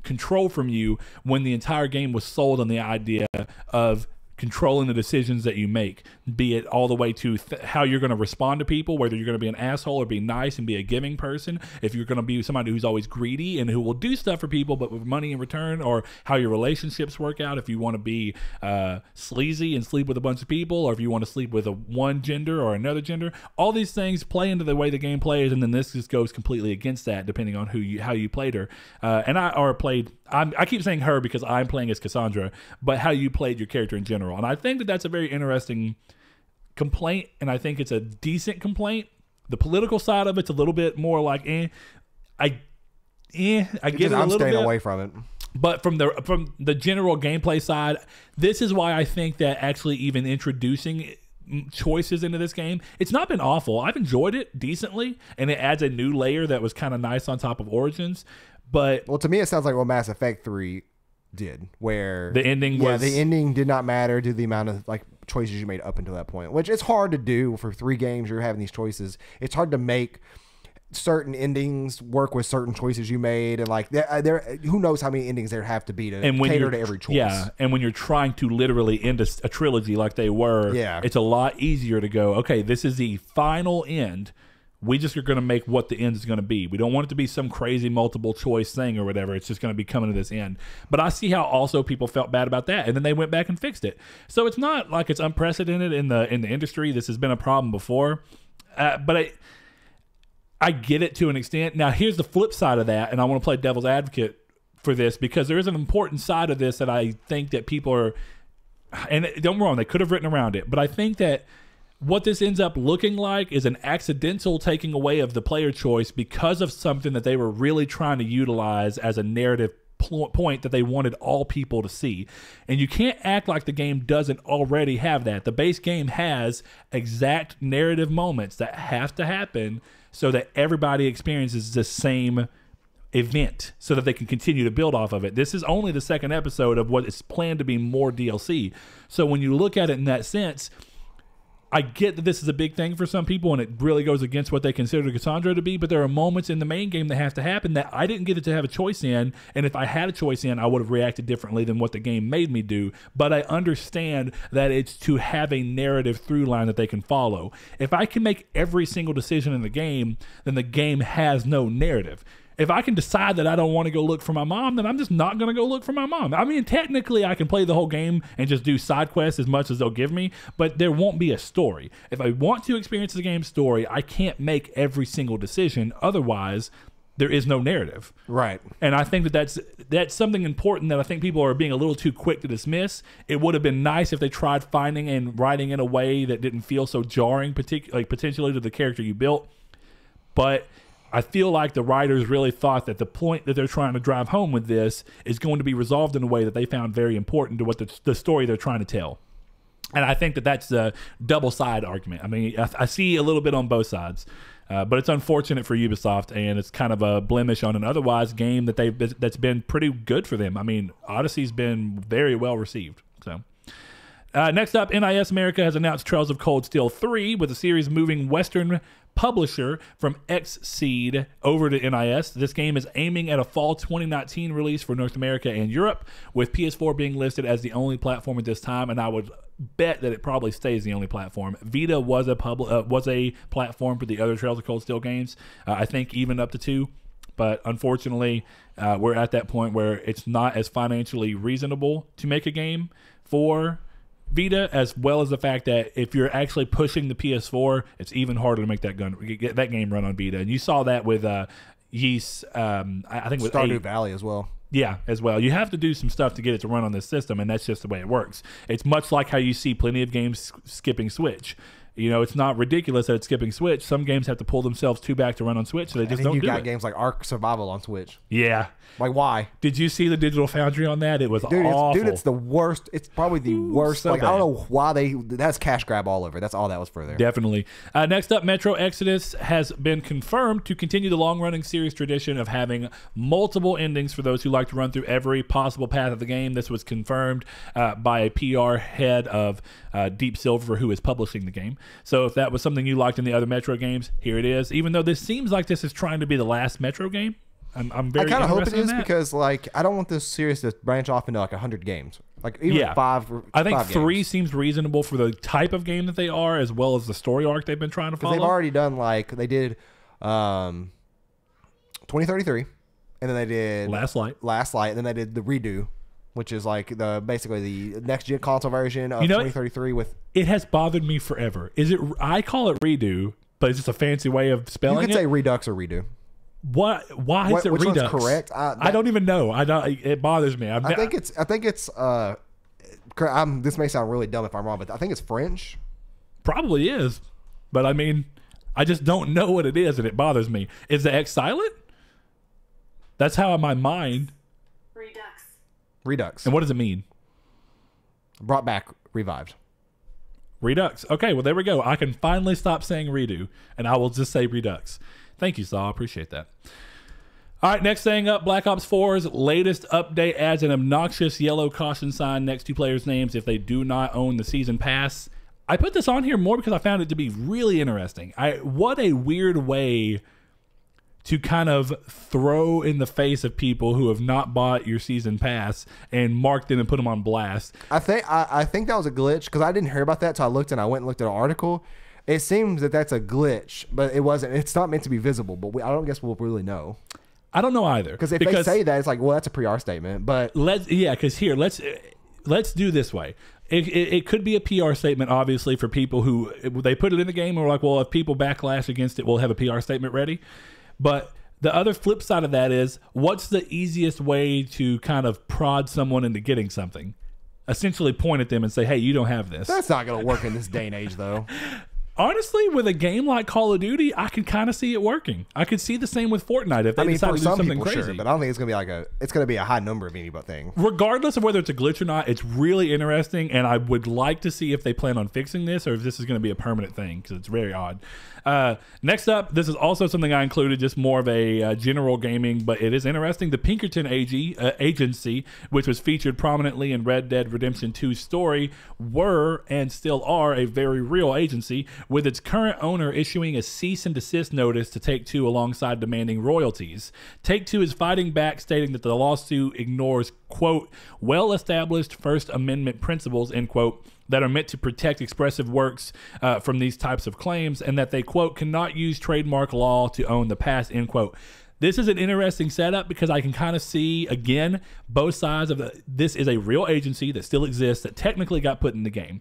control from you when the entire game was sold on the idea of controlling the decisions that you make, be it all the way to how you're going to respond to people, whether you're going to be an asshole or be nice and be a giving person, if you're going to be somebody who's always greedy and who will do stuff for people but with money in return, or how your relationships work out, if you want to be sleazy and sleep with a bunch of people, or if you want to sleep with one gender or another gender. All these things play into the way the game plays, and then this just goes completely against that depending on how you played her. I keep saying her because I'm playing as Cassandra, but how you played your character in general. And I think that that's a very interesting complaint, and I think it's a decent complaint. The political side of it's a little bit more like, I get it a little bit. I'm staying away from it. But from the general gameplay side, this is why I think that actually even introducing choices into this game, it's not been awful. I've enjoyed it decently, and it adds a new layer that was kind of nice on top of Origins. But well, to me, it sounds like what Mass Effect 3 did, where the ending was... the ending did not matter to the amount of like choices you made up until that point, which it's hard to do for 3 games. You're having these choices. It's hard to make certain endings work with certain choices you made, and like there who knows how many endings there have to be to cater to every choice. Yeah, and when you're trying to literally end a trilogy like they were, it's a lot easier to go, okay, this is the final end. We just are going to make what the end is going to be. We don't want it to be some crazy multiple choice thing or whatever. It's just going to be coming to this end. But I see how also people felt bad about that, and then they went back and fixed it. So it's not like it's unprecedented in the industry. This has been a problem before, but I get it to an extent. Now here's the flip side of that, and I want to play devil's advocate for this because there is an important side of this that I think that people are, and don't get me wrong, they could have written around it, but I think that what this ends up looking like is an accidental taking away of the player choice because of something that they were really trying to utilize as a narrative point that they wanted all people to see. And you can't act like the game doesn't already have that. The base game has exact narrative moments that have to happen so that everybody experiences the same event so that they can continue to build off of it. This is only the second episode of what is planned to be more DLC. So when you look at it in that sense, I get that this is a big thing for some people and it really goes against what they consider Cassandra to be, but there are moments in the main game that have to happen that I didn't get to have a choice in, and if I had a choice in, I would have reacted differently than what the game made me do. But I understand that it's to have a narrative through line that they can follow. If I can make every single decision in the game, then the game has no narrative. If I can decide that I don't want to go look for my mom, then I'm just not going to go look for my mom. I mean, technically, I can play the whole game and just do side quests as much as they'll give me, but there won't be a story. If I want to experience the game's story, I can't make every single decision. Otherwise, there is no narrative. Right. And I think that that's something important that I think people are being a little too quick to dismiss. It would have been nice if they tried finding and writing in a way that didn't feel so jarring, potentially to the character you built. But I feel like the writers really thought that the point that they're trying to drive home with this is going to be resolved in a way that they found very important to what the story they're trying to tell. And I think that that's the double side argument. I mean, I see a little bit on both sides, but it's unfortunate for Ubisoft, and it's kind of a blemish on an otherwise game that's been pretty good for them. I mean, Odyssey's been very well received. So. Next up, NIS America has announced Trails of Cold Steel 3, with the series moving Western publisher from Xseed over to NIS. This game is aiming at a fall 2019 release for North America and Europe, with PS4 being listed as the only platform at this time, and I would bet that it probably stays the only platform. Vita was a platform for the other Trails of Cold Steel games, I think even up to 2. But unfortunately, we're at that point where it's not as financially reasonable to make a game for Vita, as well as the fact that if you're actually pushing the PS4, it's even harder to make that game run on Vita. And you saw that with Yeast, I think with Stardew Valley as well. Yeah, as well. You have to do some stuff to get it to run on this system, and that's just the way it works. It's much like how you see plenty of games skipping Switch. You know, it's not ridiculous that it's skipping Switch. Some games have to pull themselves too back to run on Switch, so they just don't do it. You got games like Ark Survival on Switch. Yeah. Like, why? Did you see the Digital Foundry on that? It was awful. It's the worst. It's probably the worst. So like, I don't know why that's cash grab all over. That's all that was for there. Definitely. Next up, Metro Exodus has been confirmed to continue the long-running series tradition of having multiple endings for those who like to run through every possible path of the game. This was confirmed by a PR head of Deep Silver, who is publishing the game. So if that was something you liked in the other Metro games, here it is. Even though this seems like this is trying to be the last Metro game, I'm very I kind of hope it is in that. because, like, I don't want this series to branch off into like 100 games. Like even five. I think 3 games. seems reasonable for the type of game that they are, as well as the story arc they've been trying to follow. Because they've already done they did 2033, and then they did Last Light, and then they did the redo, which is like basically the next gen console version of 2033. With it has bothered me forever. I call it redo, but it's just a fancy way of spelling it. You could say Redux or redo. Why is it which Redux? One's correct? I don't even know. It bothers me. I think it's. This may sound really dumb if I'm wrong, but I think it's French. Probably is, but I mean, I just don't know what it is, and it bothers me. Is the X silent? That's how in my mind. Redux. And what does it mean? Brought back, revived. Redux. Okay, well there we go. I can finally stop saying redo, and I will just say Redux. Thank you, Saul. I appreciate that. All right, next thing up, Black Ops 4's latest update adds an obnoxious yellow caution sign next to players' names if they do not own the season pass. I put this on here more because I found it to be really interesting. What a weird way to kind of throw in the face of people who have not bought your season pass and mark them and put them on blast. I think that was a glitch because I didn't hear about that, so I went and looked at an article. It seems that that's a glitch, but it wasn't. It's not meant to be visible, but I don't guess we'll really know. I don't know either. Because if they say that, it's like, well, that's a PR statement. But let's do this way. It could be a PR statement, obviously, for people who they put it in the game and we're like, well, if people backlash against it, we'll have a PR statement ready. But the other flip side of that is, what's the easiest way to kind of prod someone into getting something? Essentially point at them and say, hey, you don't have this. That's not going to work in this day and age, though. Honestly, with a game like Call of Duty, I can kind of see it working. I could see the same with Fortnite if they decide to do something crazy. Sure, but I don't think it's gonna be it's gonna be a high number of anybody thing. Regardless of whether it's a glitch or not, it's really interesting, and I would like to see if they plan on fixing this or if this is going to be a permanent thing because it's very odd. Next up, this is also something I included, just more of a general gaming, but it is interesting. The Pinkerton Agency, which was featured prominently in Red Dead Redemption 2's story, were and still are a very real agency, with its current owner issuing a cease and desist notice to Take-Two alongside demanding royalties. Take-Two is fighting back, stating that the lawsuit ignores, quote, well-established First Amendment principles, end quote, that are meant to protect expressive works from these types of claims, and that they, quote, cannot use trademark law to own the past, end quote. This is an interesting setup because I can kind of see, again, both sides of this is a real agency that still exists that technically got put in the game.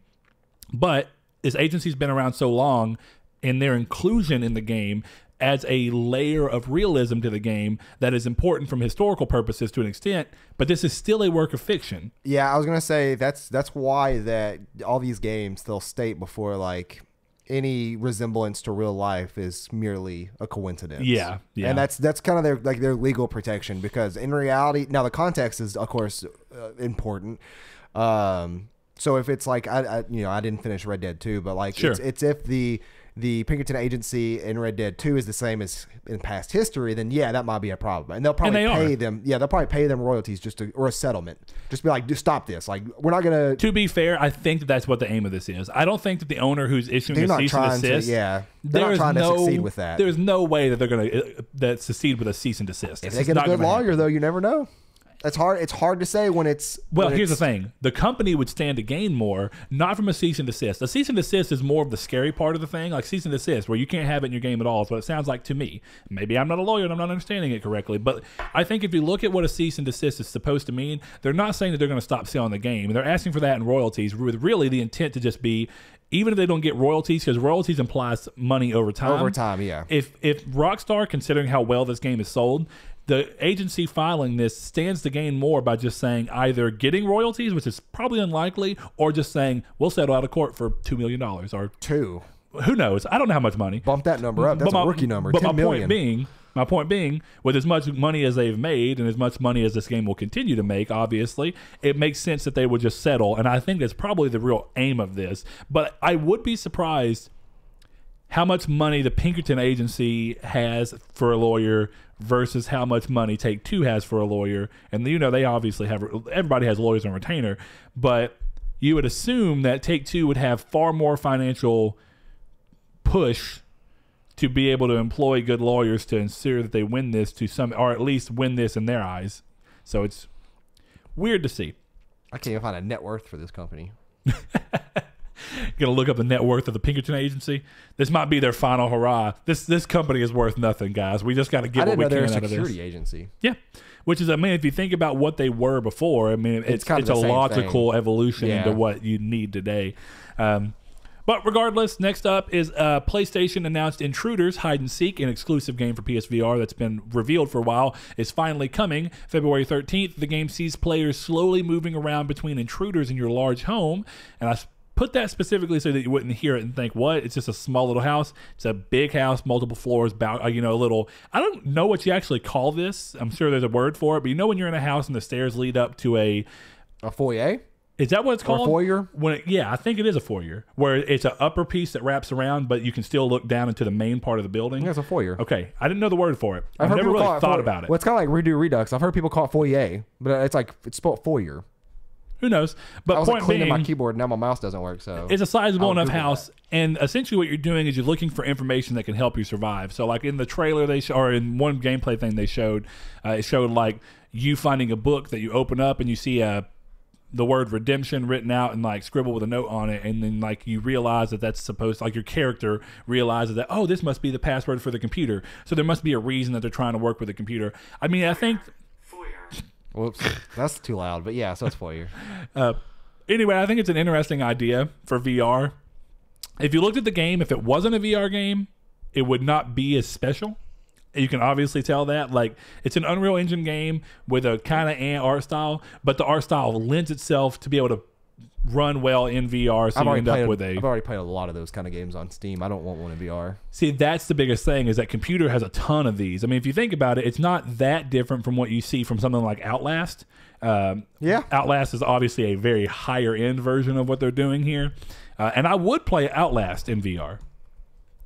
But this agency's been around so long, and their inclusion in the game adds a layer of realism to the game that is important from historical purposes to an extent, but this is still a work of fiction. Yeah, I was gonna say that's why that all these games they'll state before like any resemblance to real life is merely a coincidence. Yeah. And that's kind of their legal protection, because in reality, now the context is of course important. So if it's like I didn't finish Red Dead 2, but like sure. it's if the Pinkerton Agency in Red Dead 2 is the same as in past history, then yeah, that might be a problem. And they'll probably pay them. Yeah, they'll probably pay them royalties or a settlement. Just be like, just stop this. Like, we're not gonna. To be fair, I think that's what the aim of this is. I don't think that the owner who's issuing a cease and desist. They're not trying to succeed with that. There's no way that they're gonna succeed with a cease and desist. If they get a good lawyer, though, you never know. It's hard to say when it's. Here's the thing: the company would stand to gain more, not from a cease and desist. A cease and desist is more of the scary part of the thing, like cease and desist, where you can't have it in your game at all. Is what it sounds like to me. Maybe I'm not a lawyer and I'm not understanding it correctly, but I think if you look at what a cease and desist is supposed to mean, they're not saying that they're going to stop selling the game. They're asking for that in royalties, with really the intent to just be, even if they don't get royalties, because royalties implies money over time. Over time, yeah. If Rockstar, considering how well this game is sold, the agency filing this stands to gain more by just saying either getting royalties, which is probably unlikely, or just saying we'll settle out of court for $2 million or two. Who knows? I don't know how much money. Bump that number up. That's a rookie number. But 10 million. My point being, with as much money as they've made and as much money as this game will continue to make, obviously, it makes sense that they would just settle. And I think that's probably the real aim of this. But I would be surprised how much money the Pinkerton Agency has for a lawyer versus how much money Take-Two has for a lawyer. And they obviously have, everybody has lawyers on retainer, but you would assume that Take-Two would have far more financial push to be able to employ good lawyers to ensure that they win this or at least win this in their eyes. So it's weird to see. I can't even find a net worth for this company. Gonna look up the net worth of the Pinkerton agency. This might be their final hurrah. This company is worth nothing, guys. We just got to get what we can out of this. I didn't know they're a security agency. Yeah, which is, I mean, if you think about what they were before, I mean, it's kind of a the same logical thing. evolution into what you need today. But regardless, next up is PlayStation announced Intruders Hide and Seek, an exclusive game for PSVR that's been revealed for a while, is finally coming February 13th. The game sees players slowly moving around between intruders in your large home, and I put that specifically so that you wouldn't hear it and think, what? It's just a small little house. It's a big house, multiple floors, a little, I don't know what you actually call this. I'm sure there's a word for it, but you know when you're in a house and the stairs lead up to a foyer? Is that what it's called? Or a foyer? Yeah, I think it is a foyer, where it's an upper piece that wraps around, but you can still look down into the main part of the building. Yeah, it's a foyer. Okay, I didn't know the word for it. I've never really thought about it. Well, it's kind of like Redo Redux. I've heard people call it foyer, but it's spelled foyer. Who knows? But I was point cleaning being, my keyboard, now my mouse doesn't work. So it's a sizable enough house, that. and essentially what you're doing is you're looking for information that can help you survive. So, like in the trailer or in one gameplay thing they showed, it showed like you finding a book that you open up and you see the word redemption written out and like scribbled with a note on it, and then like you realize that that's supposed, like your character realizes that, oh, this must be the password for the computer, so there must be a reason that they're trying to work with the computer. I mean, I think whoops, that's too loud, but yeah, so it's foyer. Anyway, I think it's an interesting idea for VR. If you looked at the game, if it wasn't a VR game, it would not be as special. You can obviously tell that. Like, it's an Unreal Engine game with a kind of art style, but the art style lends itself to be able to run well in VR. So you end up with I've already played a lot of those kind of games on Steam. I don't want one in VR. See, that's the biggest thing, is that computer has a ton of these. I mean, if you think about it, it's not that different from what you see from something like Outlast. Yeah. Outlast is obviously a very higher end version of what they're doing here. And I would play Outlast in VR.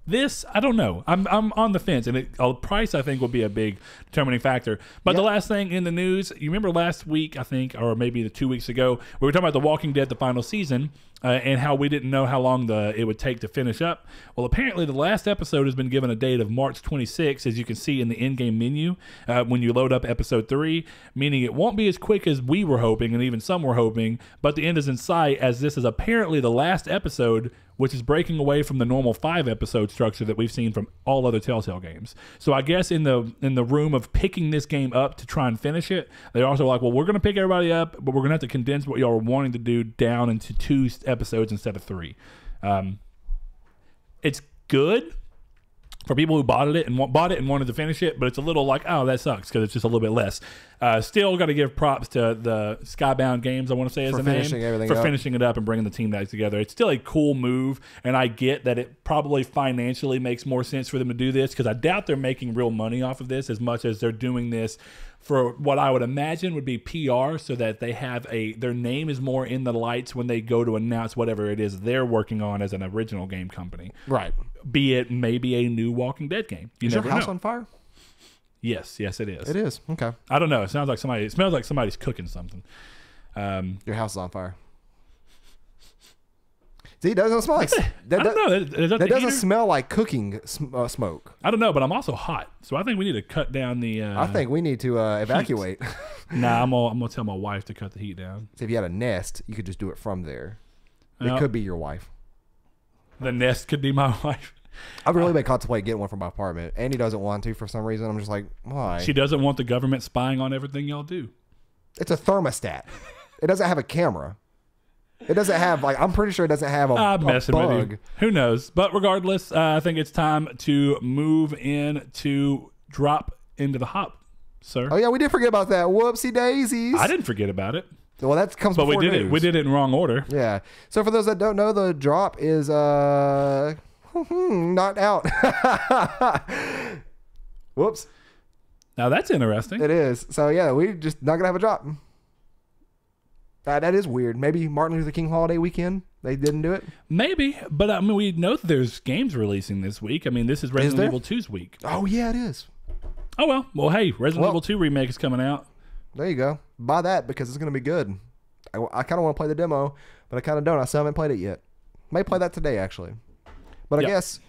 This, I don't know. I'm on the fence, and price I think will be a big determining factor. But the last thing in the news, you remember last week, I think, or maybe the 2 weeks ago, we were talking about The Walking Dead, the final season, and how we didn't know how long it would take to finish up. Well, apparently the last episode has been given a date of March 26th, as you can see in the in-game menu when you load up episode 3, meaning it won't be as quick as we were hoping, and even some were hoping, but the end is in sight, as this is apparently the last episode, which is breaking away from the normal 5-episode structure that we've seen from all other Telltale games. So I guess in the room of picking this game up to try and finish it, they're also like, well, we're going to pick everybody up, but we're going to have to condense what y'all were wanting to do down into 2 episodes instead of 3. It's good for people who bought it and wanted to finish it, but it's a little like, oh, that sucks, because it's just a little bit less. Still got to give props to the Skybound Games, I want to say is the name, for finishing it up and bringing the team back together. It's still a cool move, and I get that it probably financially makes more sense for them to do this, because I doubt they're making real money off of this as much as they're doing this for what I would imagine would be PR, so that they have their name is more in the lights when they go to announce whatever it is they're working on as an original game company. Right. Be it maybe a new Walking Dead game. Is your house on fire? Yes, it is. It is. Okay. I don't know. It smells like somebody's cooking something. Your house is on fire. See, it doesn't smell like that. I don't know. That doesn't smell like cooking smoke. I don't know, but I'm also hot, so I think we need to cut down the. I think we need to evacuate. Nah, I'm gonna tell my wife to cut the heat down. So if you had a Nest, you could just do it from there. It could be your wife. The Nest could be my wife. I've really been contemplating getting one for my apartment. Andy doesn't want to for some reason. I'm just like, why? She doesn't want the government spying on everything y'all do. It's a thermostat. It doesn't have a camera. It doesn't have, I'm pretty sure it doesn't have a messing bug. with you. Who knows? But regardless, I think it's time to move in to drop into the hop, sir. Oh yeah, we did forget about that. Whoopsie daisies. I didn't forget about it. Well, that comes before we did news. it. We did it in wrong order. Yeah. So for those that don't know, the drop is not out. Whoops. Now that's interesting. It is. So yeah, we just not gonna have a drop. That is weird. Maybe Martin Luther King holiday weekend they didn't do it. Maybe, but I mean, we know that there's games releasing this week. I mean, this is Resident Evil 2's week. Oh yeah, it is. Oh well, hey, Resident Evil 2 remake is coming out. There you go. Buy that because it's gonna be good. I kind of want to play the demo, but I kind of don't. I still haven't played it yet. May play that today actually. But I guess,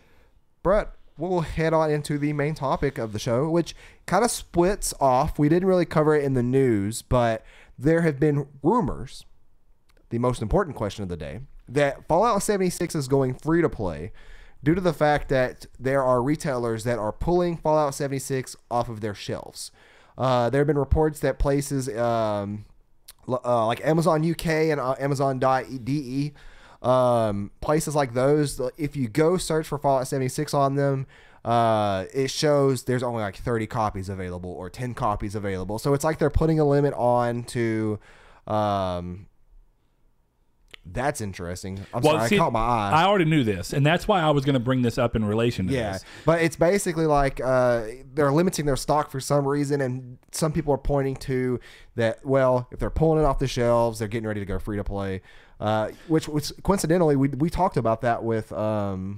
Brett, we'll head on into the main topic of the show, which kind of splits off. We didn't really cover it in the news, but there have been rumors the most important question of the day, that Fallout 76 is going free to play due to the fact that there are retailers that are pulling Fallout 76 off of their shelves. There have been reports that places like Amazon UK and Amazon.de, places like those, if you go search for Fallout 76 on them, it shows there's only like 30 copies available or 10 copies available. So it's like they're putting a limit on to... That's interesting. Sorry, I caught my eye. I already knew this, and that's why I was going to bring this up in relation to this. But it's basically like they're limiting their stock for some reason, and some people are pointing to that, well, if they're pulling it off the shelves, they're getting ready to go free to play, which coincidentally, we talked about that with DC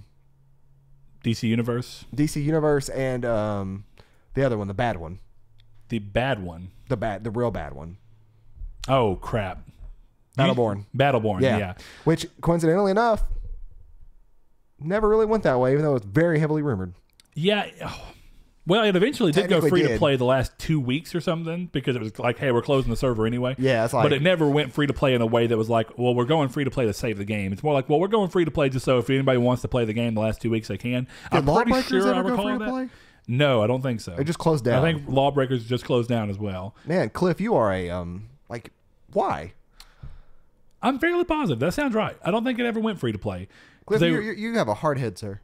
Universe. DC Universe and the other one, the bad one. The bad one? The real bad one. Oh, crap. Battleborn, yeah. Which, coincidentally enough, never really went that way, even though it's very heavily rumored. Yeah. Well, it eventually did go free to play the last 2 weeks or something, because it was like, hey, we're closing the server anyway. Yeah, it's like, but it never went free to play in a way that was like, well, we're going free to play to save the game. It's more like, well, we're going free to play just so if anybody wants to play the game the last 2 weeks, they can. I'm pretty sure I recall that. No, I don't think so. It just closed down. I think Lawbreakers just closed down as well. Man, Cliff, you are a like, why? I'm fairly positive. That sounds right. I don't think it ever went free to play. Cliff, you have a hard head, sir.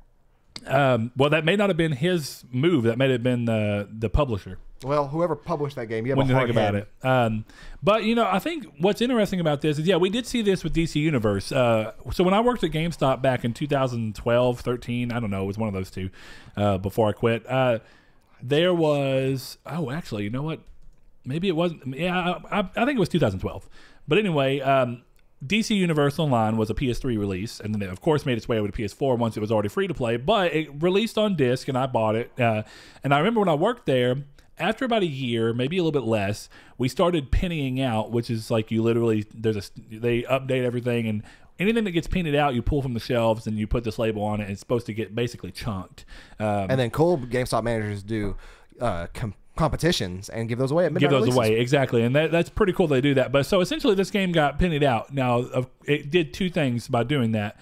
Well, that may not have been his move. That may have been the publisher. Well, whoever published that game, you have when a hard head. When you think about it. But, you know, I think what's interesting about this is, yeah, we did see this with DC Universe. So when I worked at GameStop back in 2012, 13, I don't know, it was one of those two before I quit. There was, actually, you know what? Maybe it wasn't. Yeah, I think it was 2012. But anyway, DC Universe Online was a PS3 release, and then it, of course, made its way over to PS4 once it was already free to play. But it released on disc, and I bought it. And I remember when I worked there, after about a year, maybe a little bit less, we started pennying out, which is like you literally they update everything, and anything that gets pennied out, you pull from the shelves and you put this label on it. And it's supposed to get basically chunked. And then cool GameStop managers do competitions and give those away at midnight releases. Exactly, and that's pretty cool they do that. But so essentially this game got pennied out. Now it did two things by doing that.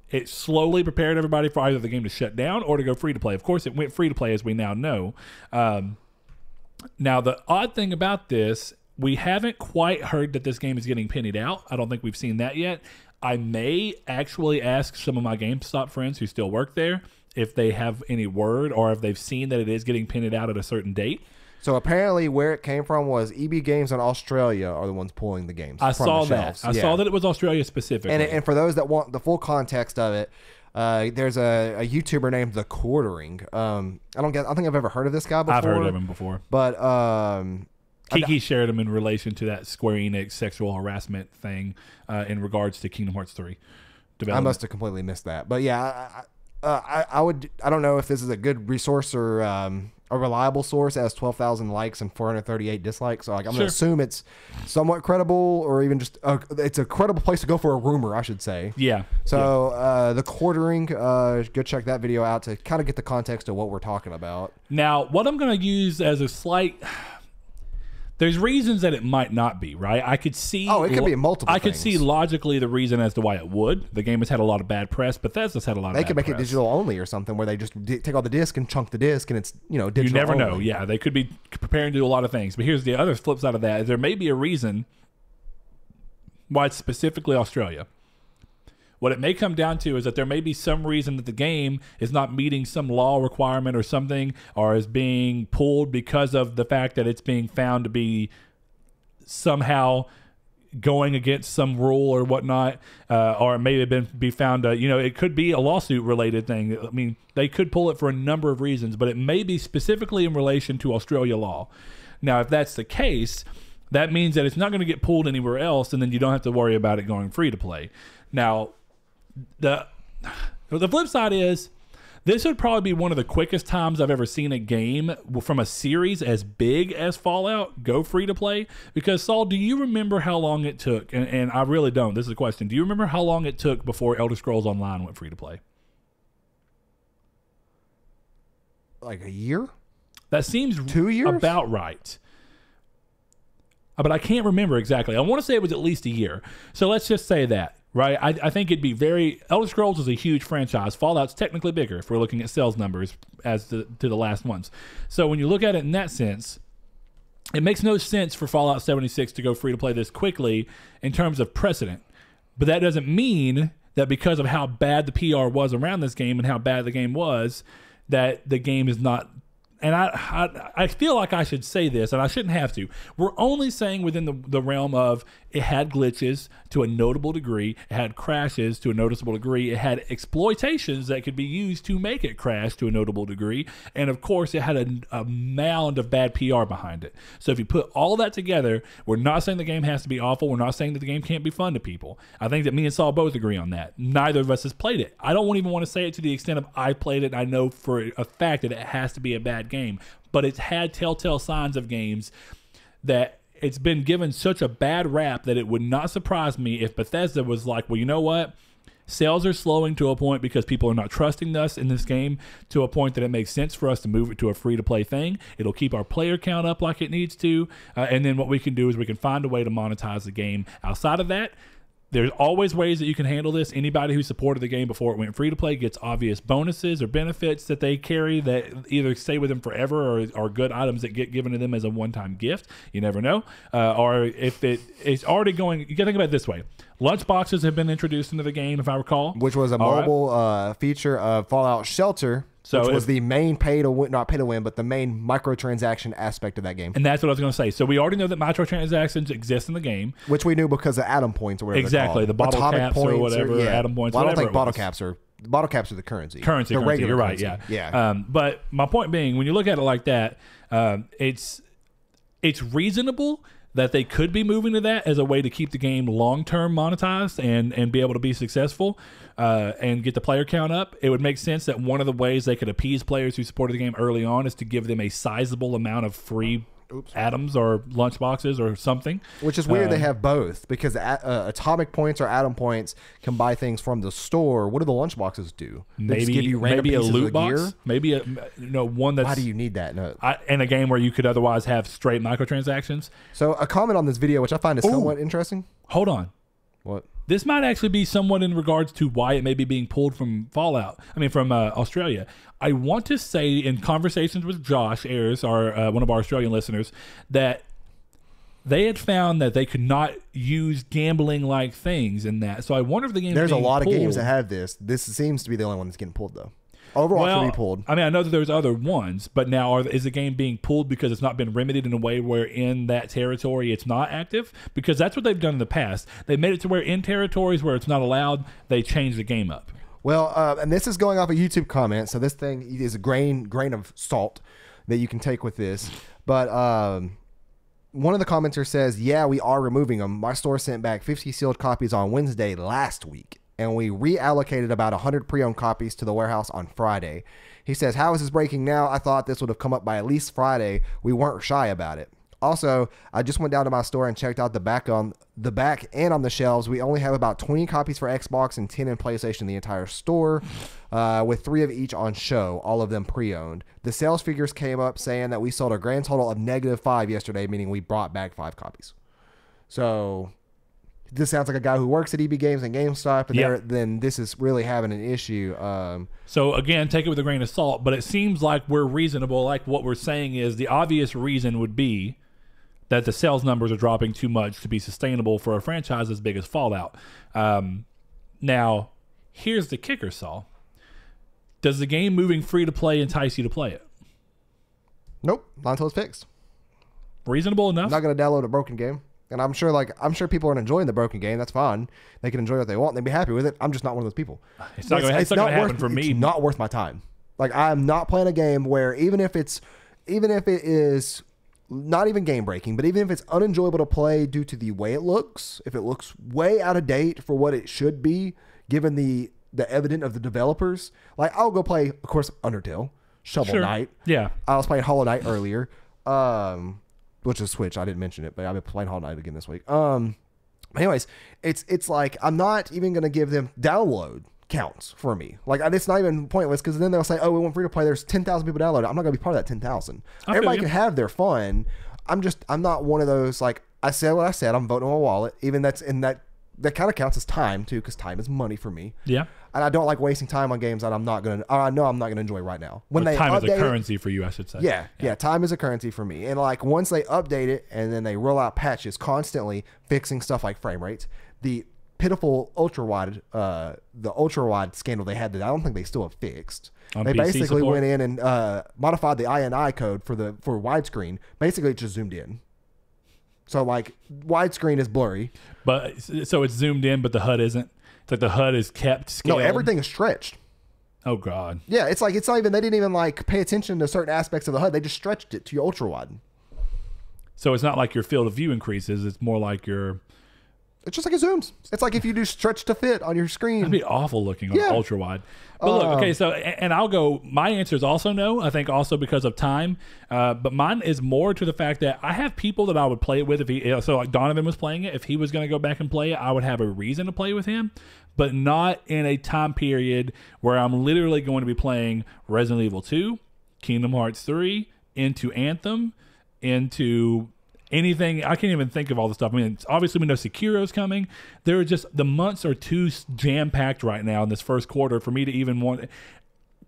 It slowly prepared everybody for either the game to shut down or to go free to play. Of course, it went free to play, as we now know. Now the odd thing about this, we haven't quite heard that this game is getting pennied out. I don't think we've seen that yet. I may actually ask some of my GameStop friends who still work there if they have any word or if they've seen that it is getting pennied out at a certain date. So apparently where it came from was EB Games in Australia are the ones pulling the games. I saw that. I saw that it was Australia specifically. And for those that want the full context of it, there's a YouTuber named The Quartering. I think I've ever heard of this guy before. I've heard of him before. But Kiki shared him in relation to that Square Enix sexual harassment thing in regards to Kingdom Hearts 3 development. I must have completely missed that. But yeah, I don't know if this is a good resource or a reliable source. It has 12,000 likes and 438 dislikes. So like, I'm going to assume it's somewhat credible, or even just it's a credible place to go for a rumor, I should say. Yeah. So The Quartering, go check that video out to kind of get the context of what we're talking about. Now, what I'm going to use as a slight... There's reasons that it might not be, right? I could see... Oh, it could be multiple I could see logically the reason as to why it would. The game has had a lot of bad press. Bethesda's had a lot of bad press. They could make it digital only or something, where they just take all the disc and chunk the disc, and it's, digital You never only. know. Yeah, they could be preparing to do a lot of things. But here's the other flip side of that. Is there may be a reason why it's specifically Australia. What it may come down to is that there may be some reason that the game is not meeting some law requirement or something, or is being pulled because of the fact that it's being found to be somehow going against some rule or whatnot, or it may have be found, it could be a lawsuit related thing. I mean, they could pull it for a number of reasons, but it may be specifically in relation to Australia law. Now, if that's the case, that means that it's not going to get pulled anywhere else, and then you don't have to worry about it going free to play. Now, the flip side is, this would probably be one of the quickest times I've ever seen a game from a series as big as Fallout go free to play. Because, Saul, do you remember how long it took? And I really don't. This is a question. Do you remember how long it took before Elder Scrolls Online went free to play? Like a year? That seems 2 years? About right. but I can't remember exactly. I want to say it was at least a year. So let's just say that, right? I think it'd be very... Elder Scrolls is a huge franchise. Fallout's technically bigger if we're looking at sales numbers as to the last ones. So when you look at it in that sense, it makes no sense for Fallout 76 to go free to play this quickly in terms of precedent. But that doesn't mean that because of how bad the PR was around this game and how bad the game was, that the game is not... And I feel like I should say this, and I shouldn't have to. We're only saying within the realm of it had glitches to a notable degree, it had crashes to a noticeable degree, it had exploitations that could be used to make it crash to a notable degree, and of course it had a mound of bad PR behind it. So if you put all that together, we're not saying the game has to be awful, we're not saying that the game can't be fun to people. I think that me and Saul both agree on that. Neither of us has played it. I don't even want to say it to the extent of I played it and I know for a fact that it has to be a bad game, but it's had telltale signs of games that it's been given such a bad rap that it would not surprise me if Bethesda was like, well, you know what? Sales are slowing to a point because people are not trusting us in this game to a point that it makes sense for us to move it to a free-to-play thing. It'll keep our player count up like it needs to, and then what we can do is we can find a way to monetize the game. Outside of that, there's always ways that you can handle this. Anybody who supported the game before it went free to play gets obvious bonuses or benefits that they carry that either stay with them forever or are good items that get given to them as a one-time gift. You never know. Or if it's already going, you got to think about it this way. Lunch boxes have been introduced into the game, if I recall. Which was a mobile feature of Fallout Shelter. So which was the main not pay to win, but the main microtransaction aspect of that game. And that's what I was going to say. So we already know that microtransactions exist in the game. Which we knew because of atom points or whatever. Exactly. The bottle Atomic caps points or whatever, atom points, well, I don't whatever think bottle caps are the currency. Currency, regular you're right, currency. yeah. But my point being, when you look at it like that, it's reasonable that they could be moving to that as a way to keep the game long-term monetized and be able to be successful and get the player count up. It would make sense that one of the ways they could appease players who supported the game early on is to give them a sizable amount of free atoms or lunch boxes or something. Which is weird they have both, because atomic points or atom points can buy things from the store. What do the lunch boxes do? They just give you random maybe a pieces loot of box, gear? maybe one that's... Why do you need that? No. In a game where you could otherwise have straight microtransactions. So a comment on this video, which I find is somewhat interesting. Hold on. What? This might actually be somewhat in regards to why it may be being pulled from from Australia. I want to say in conversations with Josh Ayers, one of our Australian listeners, that they had found that they could not use gambling-like things in that. So I wonder if the game... There's a lot of games that have this. This seems to be the only one that's getting pulled, though. Overwatch will be pulled. I mean, I know that there's other ones, but now is the game being pulled because it's not been remedied in a way where in that territory it's not active? Because that's what they've done in the past. They made it to where in territories where it's not allowed, they change the game up. Well, and this is going off a YouTube comment, so this thing is a grain of salt that you can take with this. But one of the commenters says, yeah, we are removing them. My store sent back 50 sealed copies on Wednesday last week, and we reallocated about 100 pre-owned copies to the warehouse on Friday. He says, how is this breaking now? I thought this would have come up by at least Friday. We weren't shy about it. Also, I just went down to my store and checked out the back and on the shelves. We only have about 20 copies for Xbox and 10 in PlayStation in the entire store, with 3 of each on show, all of them pre-owned. The sales figures came up saying that we sold a grand total of -5 yesterday, meaning we brought back 5 copies. So this sounds like a guy who works at EB Games and GameStop, and then this is really having an issue. So again, take it with a grain of salt, but it seems like we're reasonable. Like what we're saying is the obvious reason would be that the sales numbers are dropping too much to be sustainable for a franchise as big as Fallout. Now, here's the kicker, Saul. Does the game moving free to play entice you to play it? Nope, not until it's fixed. Reasonable enough? I'm not going to download a broken game. And I'm sure people are enjoying the broken game. That's fine. They can enjoy what they want. They'd be happy with it. I'm just not one of those people. It's not going to happen for me. It's not worth my time. Like, I'm not playing a game where even if it is not even game breaking, but even if it's unenjoyable to play due to the way it looks, if it looks way out of date for what it should be, given the evidence of the developers, like I'll go play, of course, Undertale, Shovel Knight. Yeah. I was playing Hollow Knight earlier. Which is Switch. I didn't mention it, but I've been playing Hollow Knight again this week. Anyways, it's like I'm not even going to give them download counts for me. Like it's not even pointless, because then they'll say, "Oh, we want free to play." There's 10,000 people downloaded. I'm not going to be part of that 10,000. Everybody can have their fun. I'm not one of those. Like I said what I said. I'm voting on my wallet. Even that kind of counts as time too, because time is money for me. Yeah. And I don't like wasting time on games that I know I'm not gonna enjoy right now. When time is a currency for you, I should say. Yeah, time is a currency for me. And like once they update it and then they roll out patches constantly fixing stuff like frame rates, the pitiful ultra wide scandal they had that I don't think they still have fixed. They PC basically support? went in and modified the INI code for widescreen. Basically, it just zoomed in. So like widescreen is blurry, But so it's zoomed in, but the HUD isn't. It's like the HUD is kept scaled. no, everything is stretched. Oh God. Yeah, it's like it's not even. They didn't even like pay attention to certain aspects of the HUD. They just stretched it to your ultra wide. So it's not like your field of view increases. It's more like your. It's just like it zooms. It's like if you do stretch to fit on your screen. It'd be awful looking on Yeah. ultra wide. But look, okay, so and I'll go. My answer is also no. I think also because of time, but mine is more to the fact that I have people that I would play it with if he. So like Donovan was playing it. If he was going to go back and play it, I would have a reason to play with him, but not in a time period where I'm literally going to be playing Resident Evil 2, Kingdom Hearts 3, into Anthem, into anything. I can't even think of all the stuff. I mean, obviously we know Sekiro's coming. There are just, the months are too jam-packed right now in this first quarter for me to even want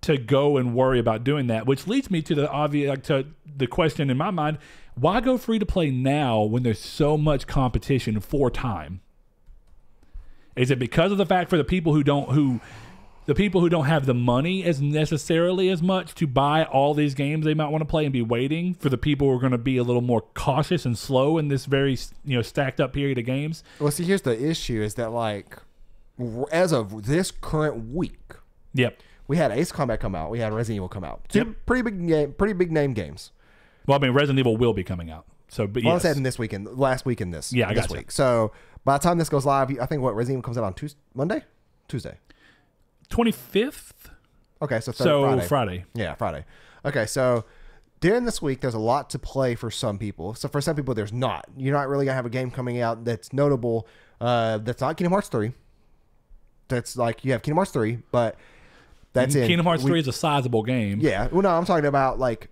to go and worry about doing that, which leads me to the obvious, like, to the question in my mind: why go free to play now when there's so much competition for time? Is it because of the fact for the people who don't have the money as necessarily as much to buy all these games they might want to play and be waiting for the people who are going to be a little more cautious and slow in this very stacked up period of games? Well, see, here's the issue: is that like as of this current week, Yep. we had Ace Combat come out, we had Resident Evil come out. Two Yep. pretty big name games. Well, I mean, Resident Evil will be coming out. So, but Well, yes. I said this weekend, last weekend, this Yeah, I this gotcha. week. So by the time this goes live, I think Resident Evil comes out on Tuesday. 25th. Okay, so Friday. Yeah, Friday. Okay, so during this week, there's a lot to play for some people. So for some people, there's not. You're not really gonna have a game coming out that's notable. That's not Kingdom Hearts 3. That's like you have Kingdom Hearts 3, but that's in Kingdom Hearts 3 is a sizable game. Yeah, well, no, I'm talking about like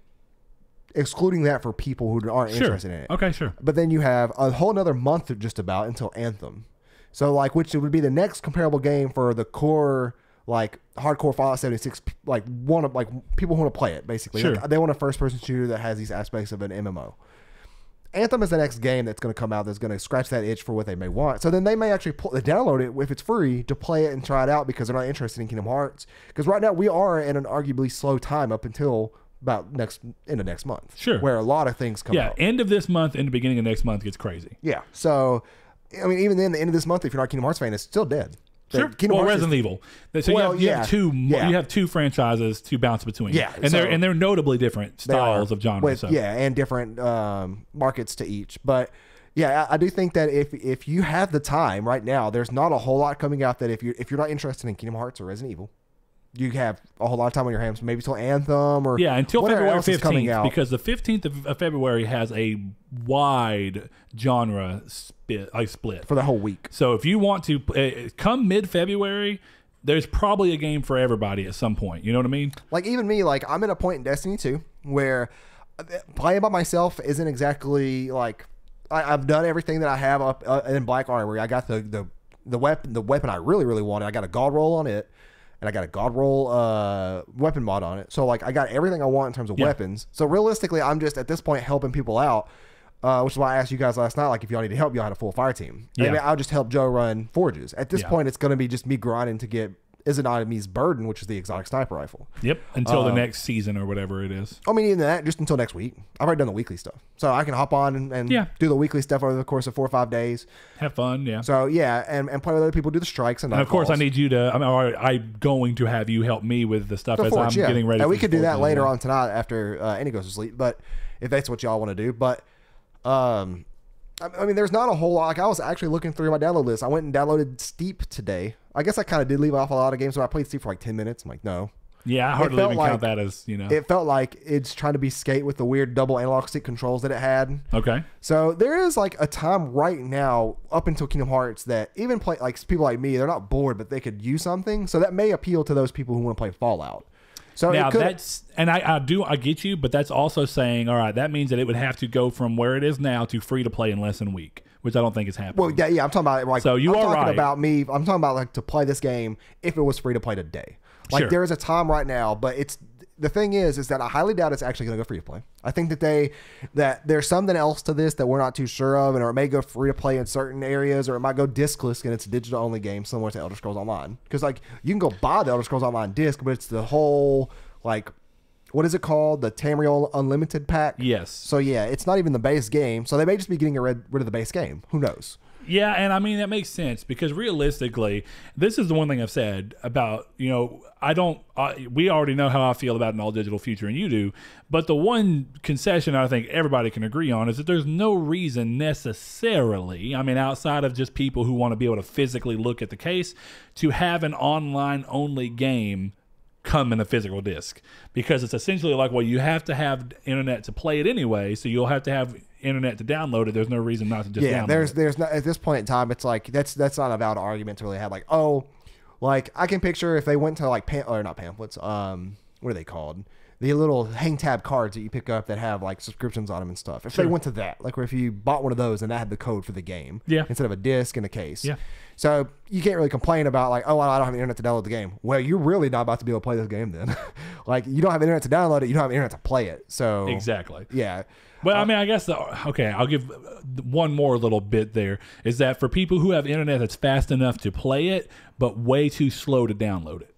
excluding that for people who aren't Sure. interested in it. Okay, sure. But then you have a whole another month just about until Anthem. So like, which would be the next comparable game for the core, like hardcore Fallout 76, like people who want to play it basically. Sure. Like, they want a first person shooter that has these aspects of an MMO. Anthem is the next game that's going to come out that's going to scratch that itch for what they may want. So then they may actually download it if it's free to play it and try it out because they're not interested in Kingdom Hearts. Because right now we are in an arguably slow time up until about end of next month. Sure. Where a lot of things come out. Yeah, end of this month and the beginning of next month gets crazy. Yeah. So, I mean, even then, the end of this month, if you're not a Kingdom Hearts fan, it's still dead. Sure. Kingdom Well, Hearts Resident Evil. So Well, you have two. yeah. You have two franchises to bounce between. Yeah, and so- they're notably different they are styles of genre. with- So. Yeah, and different markets to each. But yeah, I do think that if you have the time right now, there's not a whole lot coming out that if you're not interested in Kingdom Hearts or Resident Evil, you have a whole lot of time on your hands. Maybe till Anthem or Until whatever February else is coming 15th, out. because the 15th of February has a wide genre split. For the whole week. So if you want to come mid-February, there's probably a game for everybody at some point. You know what I mean? Like even me, like I'm at a point in Destiny 2 where playing by myself isn't exactly like I've done everything that I have up in Black Armory. I got the weapon I really wanted. I got a God roll on it. And I got a God roll weapon mod on it. So like I got everything I want in terms of weapons. So realistically, I'm just at this point helping people out, which is why I asked you guys last night, like if y'all need help, y'all had a full fire team. Yeah. I mean, I'll just help Joe run forges. At this point, it's going to be just me grinding to get Izanami's burden, which is the exotic sniper rifle. Yep. Until the next season or whatever it is. I mean, even that, just until next week. I've already done the weekly stuff. So I can hop on and do the weekly stuff over the course of 4 or 5 days. Have fun, yeah. So yeah, and play with other people, do the strikes. And of course, I need you to, I'm going to have you help me with the stuff as I'm getting ready. And we for could do that Forge later on tonight after Andy goes to sleep. But if that's what y'all want to do. But I mean, there's not a whole lot. Like I was actually looking through my download list. I went and downloaded Steep today. I guess I kind of did leave off a lot of games, but I played Steep for like 10 minutes. I'm like, no. Yeah, I hardly even count that as, It felt like it's trying to be Skate with the weird double analog stick controls that it had. Okay. So there is like a time right now up until Kingdom Hearts that even people like me, they're not bored, but they could use something. So that may appeal to those people who want to play Fallout. So now it could, that's, and I get you, but that's also saying, all right, that means that it would have to go from where it is now to free to play in less than a week, which I don't think is happening. well, yeah, I'm talking about like. So you I'm are talking right. about me. I'm talking about like to play this game if it was free to play today. Like Sure. there is a time right now, but it's the thing is that I highly doubt it's actually going to go free to play. I think that there's something else to this that we're not too sure of, and or it may go free to play in certain areas, or it might go discless and it's a digital only game similar to Elder Scrolls Online. Because like you can go buy the Elder Scrolls Online disc, but it's the whole like. What is it called? The Tamriel Unlimited pack? Yes. So, yeah, it's not even the base game. So, they may just be getting rid of the base game. Who knows? Yeah, and I mean, that makes sense because realistically, this is the one thing I've said about, we already know how I feel about an all digital future, and you do. But the one concession I think everybody can agree on is that there's no reason necessarily, I mean, outside of just people who want to be able to physically look at the case, to have an online only game come in a physical disc, because it's essentially like, well, you have to have internet to play it anyway, so you'll have to have internet to download it. There's no reason not to just download there's not, at this point in time, it's like that's not a valid argument to really have. Like, oh, like I can picture if they went to like not pamphlets, what are they called? The little hang tab cards that you pick up that have like subscriptions on them and stuff. If they went to that, like where if you bought one of those and that had the code for the game, instead of a disc and a case, so you can't really complain about like, oh, I don't have internet to download the game. Well, you're really not about to be able to play this game then. Like you don't have internet to download it, you don't have internet to play it. So exactly, yeah. Well, I mean, I guess I'll give one more little bit there is that for people who have internet that's fast enough to play it, but way too slow to download it.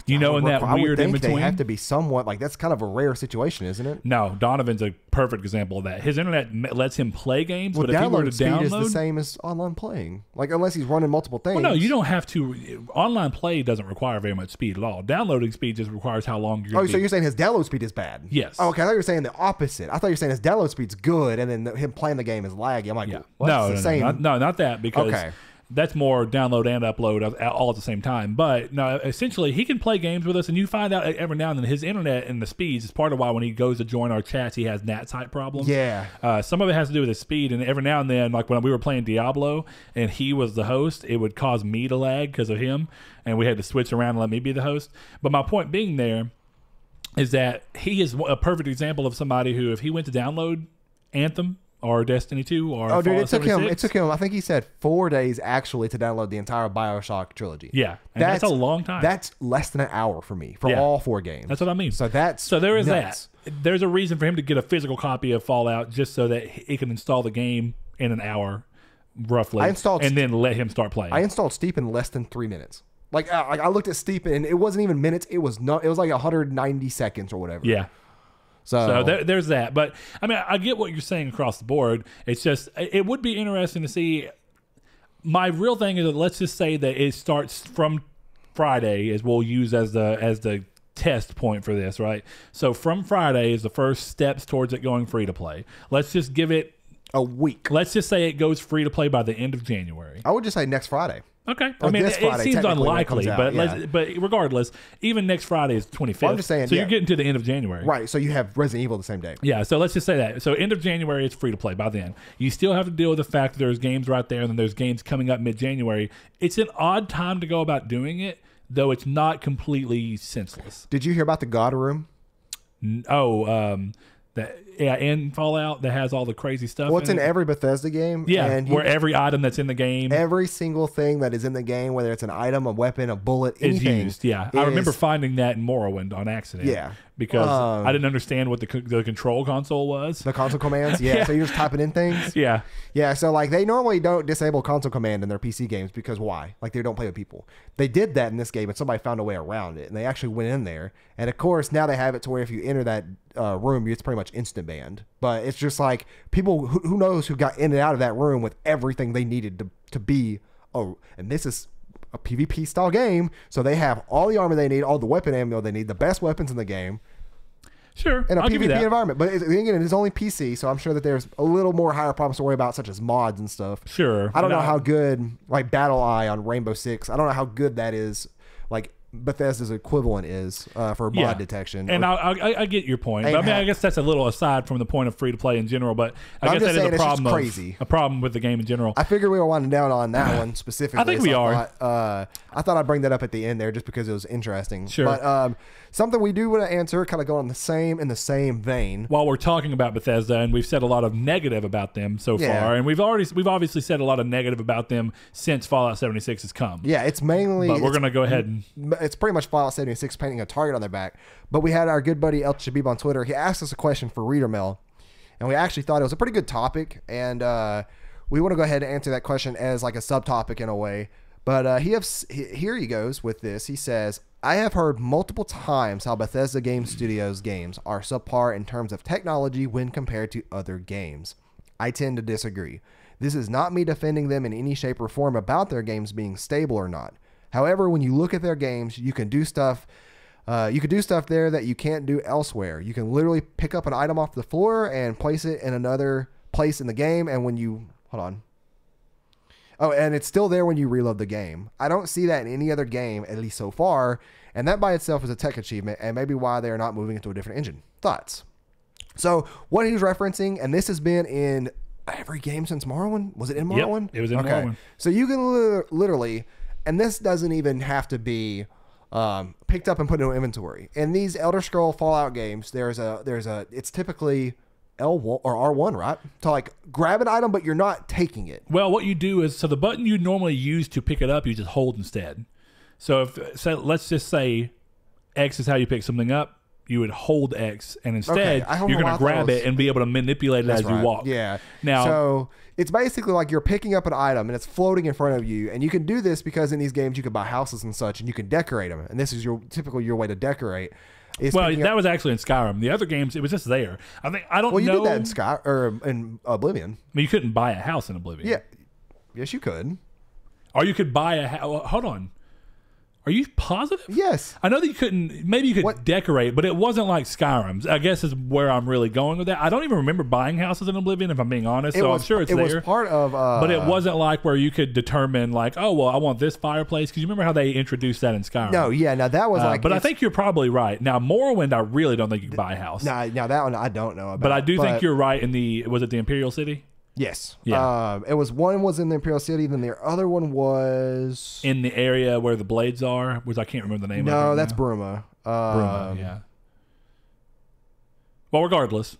In that weird in between, they have to be somewhat like that's kind of a rare situation, isn't it? No, Donovan's a perfect example of that. His internet lets him play games, well, but if he were to speed download, is the same as online playing. Like unless he's running multiple things. Well, no, you don't have to. Online play doesn't require very much speed at all. Downloading speed just requires how long you're. So you're saying his download speed is bad? Yes. Oh, okay, I thought you were saying the opposite. I thought you were saying his download speed's good, and then him playing the game is laggy. I'm like, no, not that because. That's more download and upload all at the same time. But no, essentially, he can play games with us, and you find out every now and then his internet and the speeds is part of why when he goes to join our chats, he has NAT type problems. Yeah. Some of it has to do with his speed, and every now and then, like when we were playing Diablo and he was the host, it would cause me to lag because of him, and we had to switch around and let me be the host. But my point being there is that he is a perfect example of somebody who, if he went to download Anthem, or Destiny 2, or it took him. I think he said 4 days actually to download the entire BioShock trilogy. Yeah, and that's a long time. That's less than an hour for me for all 4 games. That's what I mean. So there is nuts. that. There's a reason for him to get a physical copy of Fallout just so that he can install the game in an hour, roughly, and then let him start playing. I installed Steep in less than 3 minutes. Like I looked at Steep and it wasn't even minutes. It was like 190 seconds or whatever. Yeah. So there's that. But, I mean, I get what you're saying across the board. It's just, it would be interesting to see. My real thing is that let's just say that it starts from Friday, as we'll use as the test point for this, right? So from Friday is the first steps towards it going free to play. Let's just give it a week. Let's just say it goes free to play by the end of January. I would just say next Friday. Okay. Or I mean, this Friday, it seems unlikely, out, but regardless, even next Friday is 25th. Well, I'm just saying, so you're getting to the end of January. Right. So you have Resident Evil the same day. Yeah. So let's just say that. So end of January, it's free to play by then. You still have to deal with the fact that there's games right there and then there's games coming up mid-January. It's an odd time to go about doing it, though it's not completely senseless. Did you hear about the God Room? In Fallout that has all the crazy stuff. Well, it's in every Bethesda game. Yeah, and where every item that's in the game, every single thing that is in the game, whether it's an item, a weapon, a bullet, anything, is used. Yeah, I remember finding that in Morrowind on accident. Yeah, because I didn't understand what the control console was. The console commands. Yeah, so you're just typing in things. Yeah, yeah. So like they normally don't disable console command in their PC games because why? Like they don't play with people. They did that in this game, and somebody found a way around it, and they actually went in there. And of course, now they have it to where if you enter that room, it's pretty much instant banned. But it's just like people who knows who got in and out of that room with everything they needed to be. Oh, and this is a PvP style game, so they have all the armor they need, all the weapon ammo they need, the best weapons in the game. Sure, in a PvP environment. But again, it's only PC, so I'm sure that there's a little more higher problems to worry about, such as mods and stuff. Sure. I don't know how good, like Battle Eye on Rainbow Six, I don't know how good that is, like Bethesda's equivalent is for mod detection. And I get your point. But I mean, I guess that's a little aside from the point of free to play in general. But I guess that is a problem. Crazy. A problem with the game in general. I figured we were winding down on that one specifically. I think we are. I thought I'd bring that up at the end there just because it was interesting. Sure. But something we do want to answer, kind of going in the same vein. While we're talking about Bethesda, and we've said a lot of negative about them so far, and we've obviously said a lot of negative about them since Fallout 76 has come. Yeah, it's mainly. But we're gonna go ahead and. It's pretty much Fallout 76 painting a target on their back. But we had our good buddy El Shabib on Twitter. He asked us a question for Reader Mail, and we actually thought it was a pretty good topic, and we want to go ahead and answer that question as like a subtopic in a way. But here he goes with this. He says, I have heard multiple times how Bethesda Game Studios games are subpar in terms of technology when compared to other games. I tend to disagree. This is not me defending them in any shape or form about their games being stable or not. However, when you look at their games, you can do stuff there that you can't do elsewhere. You can literally pick up an item off the floor and place it in another place in the game, and when you and it's still there when you reload the game. I don't see that in any other game, at least so far, and that by itself is a tech achievement and maybe why they are not moving into a different engine. Thoughts? So what he was referencing, and this has been in every game since Morrowind. Was it in Morrowind? Yep, it was in Morrowind. So you can literally, and this doesn't even have to be picked up and put into inventory. In these Elder Scroll Fallout games, it's typically L1 or R1, right? To like grab an item, but you're not taking it. Well, what you do is, so the button you normally use to pick it up, you just hold instead. So let's just say X is how you pick something up. You would hold X, and instead you're going to grab it and be able to manipulate it as you walk. Yeah. Now, so it's basically like you're picking up an item and it's floating in front of you, and you can do this because in these games you can buy houses and such, and you can decorate them, and this is typically your way to decorate. Well, that was actually in Skyrim. The other games, it was just there. I don't know. Well, you did that in Oblivion. I mean, you couldn't buy a house in Oblivion. Yeah. Yes, you could. Or you could buy a house. Hold on. Are you positive? Yes. I know that you couldn't, maybe you could decorate, but it wasn't like Skyrim's. I guess is where I'm really going with that. I don't even remember buying houses in Oblivion, if I'm being honest, I'm sure it's there. It was part of... but it wasn't like where you could determine like, oh, well, I want this fireplace, because you remember how they introduced that in Skyrim. No, yeah, now that was like... But I think you're probably right. Now, Morrowind, I really don't think you could buy a house. Now that one I don't know about. But I do think you're right in was it the Imperial City? Yes. Yeah. One was in the Imperial City, then the other one was in the area where the blades are, which I can't remember the name of. No, that's Bruma. Bruma, yeah. Well, regardless.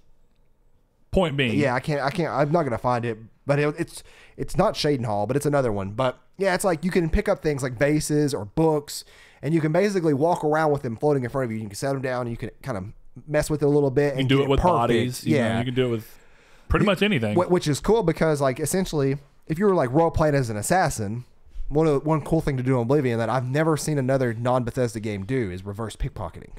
Point being. Yeah, I can't I'm not gonna find it, but it's not Shadenhall, but it's another one. But yeah, it's like you can pick up things like vases or books, and you can basically walk around with them floating in front of you. You can set them down and you can kind of mess with it a little bit. You can do it with bodies. You can do it with pretty much anything, which is cool because, like, essentially, if you were like role playing as an assassin, one cool thing to do in Oblivion that I've never seen another non-Bethesda game do is reverse pickpocketing.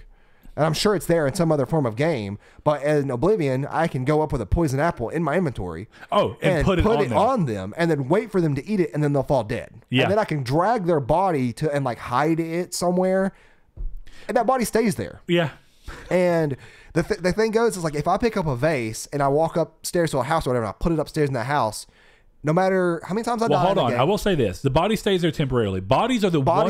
And I'm sure it's there in some other form of game, but in Oblivion, I can go up with a poison apple in my inventory. And put it on them, and then wait for them to eat it, and then they'll fall dead. Yeah. And then I can drag their body and like hide it somewhere, and that body stays there. Yeah. And the thing goes is like if I pick up a vase and I walk upstairs to a house or whatever, and I put it upstairs in that house, no matter how many times I die. Well, hold on. I will say this: the body stays there temporarily. Bodies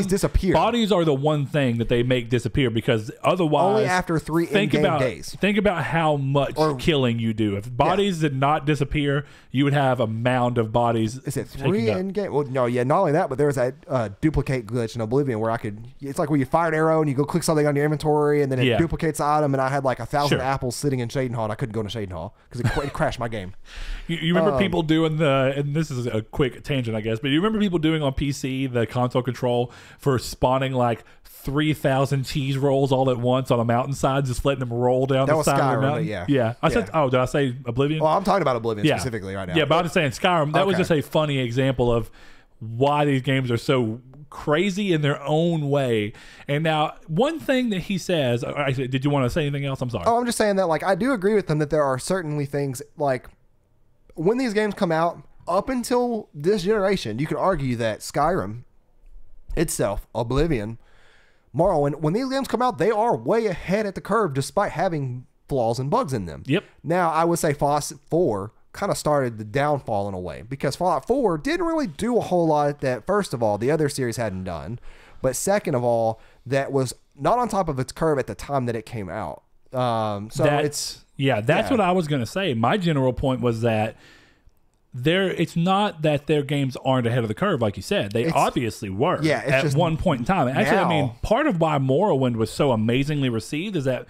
disappear. Bodies are the one thing that they make disappear, because otherwise, only after 3 in-game days. Think about how much killing you do. If bodies did not disappear, you would have a mound of bodies. Is it 3 in-game? Well, no, yeah, not only that, but there was that duplicate glitch in Oblivion where it's like where you fire an arrow and you go click something on your inventory and then it duplicates the item, and I had like 1,000 apples sitting in Shadenhall and I couldn't go into Shadenhall because it crashed my game. You remember people doing and this is a quick tangent, I guess, but you remember people doing on PC the console control for spawning like 3,000 cheese rolls all at once on a mountainside, just letting them roll down the side of the mountain? Yeah. I said, did I say Oblivion? Well, I'm talking about Oblivion specifically right now. Yeah, but I'm just saying Skyrim, that was just a funny example of why these games are so crazy in their own way. And now, one thing that he says, actually, did you want to say anything else? I'm sorry. Oh, I'm just saying that, like, I do agree with them that there are certainly things, like, when these games come out, up until this generation, you can argue that Skyrim itself, Oblivion, Morrowind, when these games come out, they are way ahead at the curve despite having flaws and bugs in them. Yep. Now, I would say Fallout 4 kind of started the downfall in a way, because Fallout 4 didn't really do a whole lot that, first of all, the other series hadn't done. but second of all, that was not on top of its curve at the time that it came out. So that's what I was going to say. My general point was that it's not that their games aren't ahead of the curve, like you said. They obviously were at one point in time. Actually, I mean, part of why Morrowind was so amazingly received is that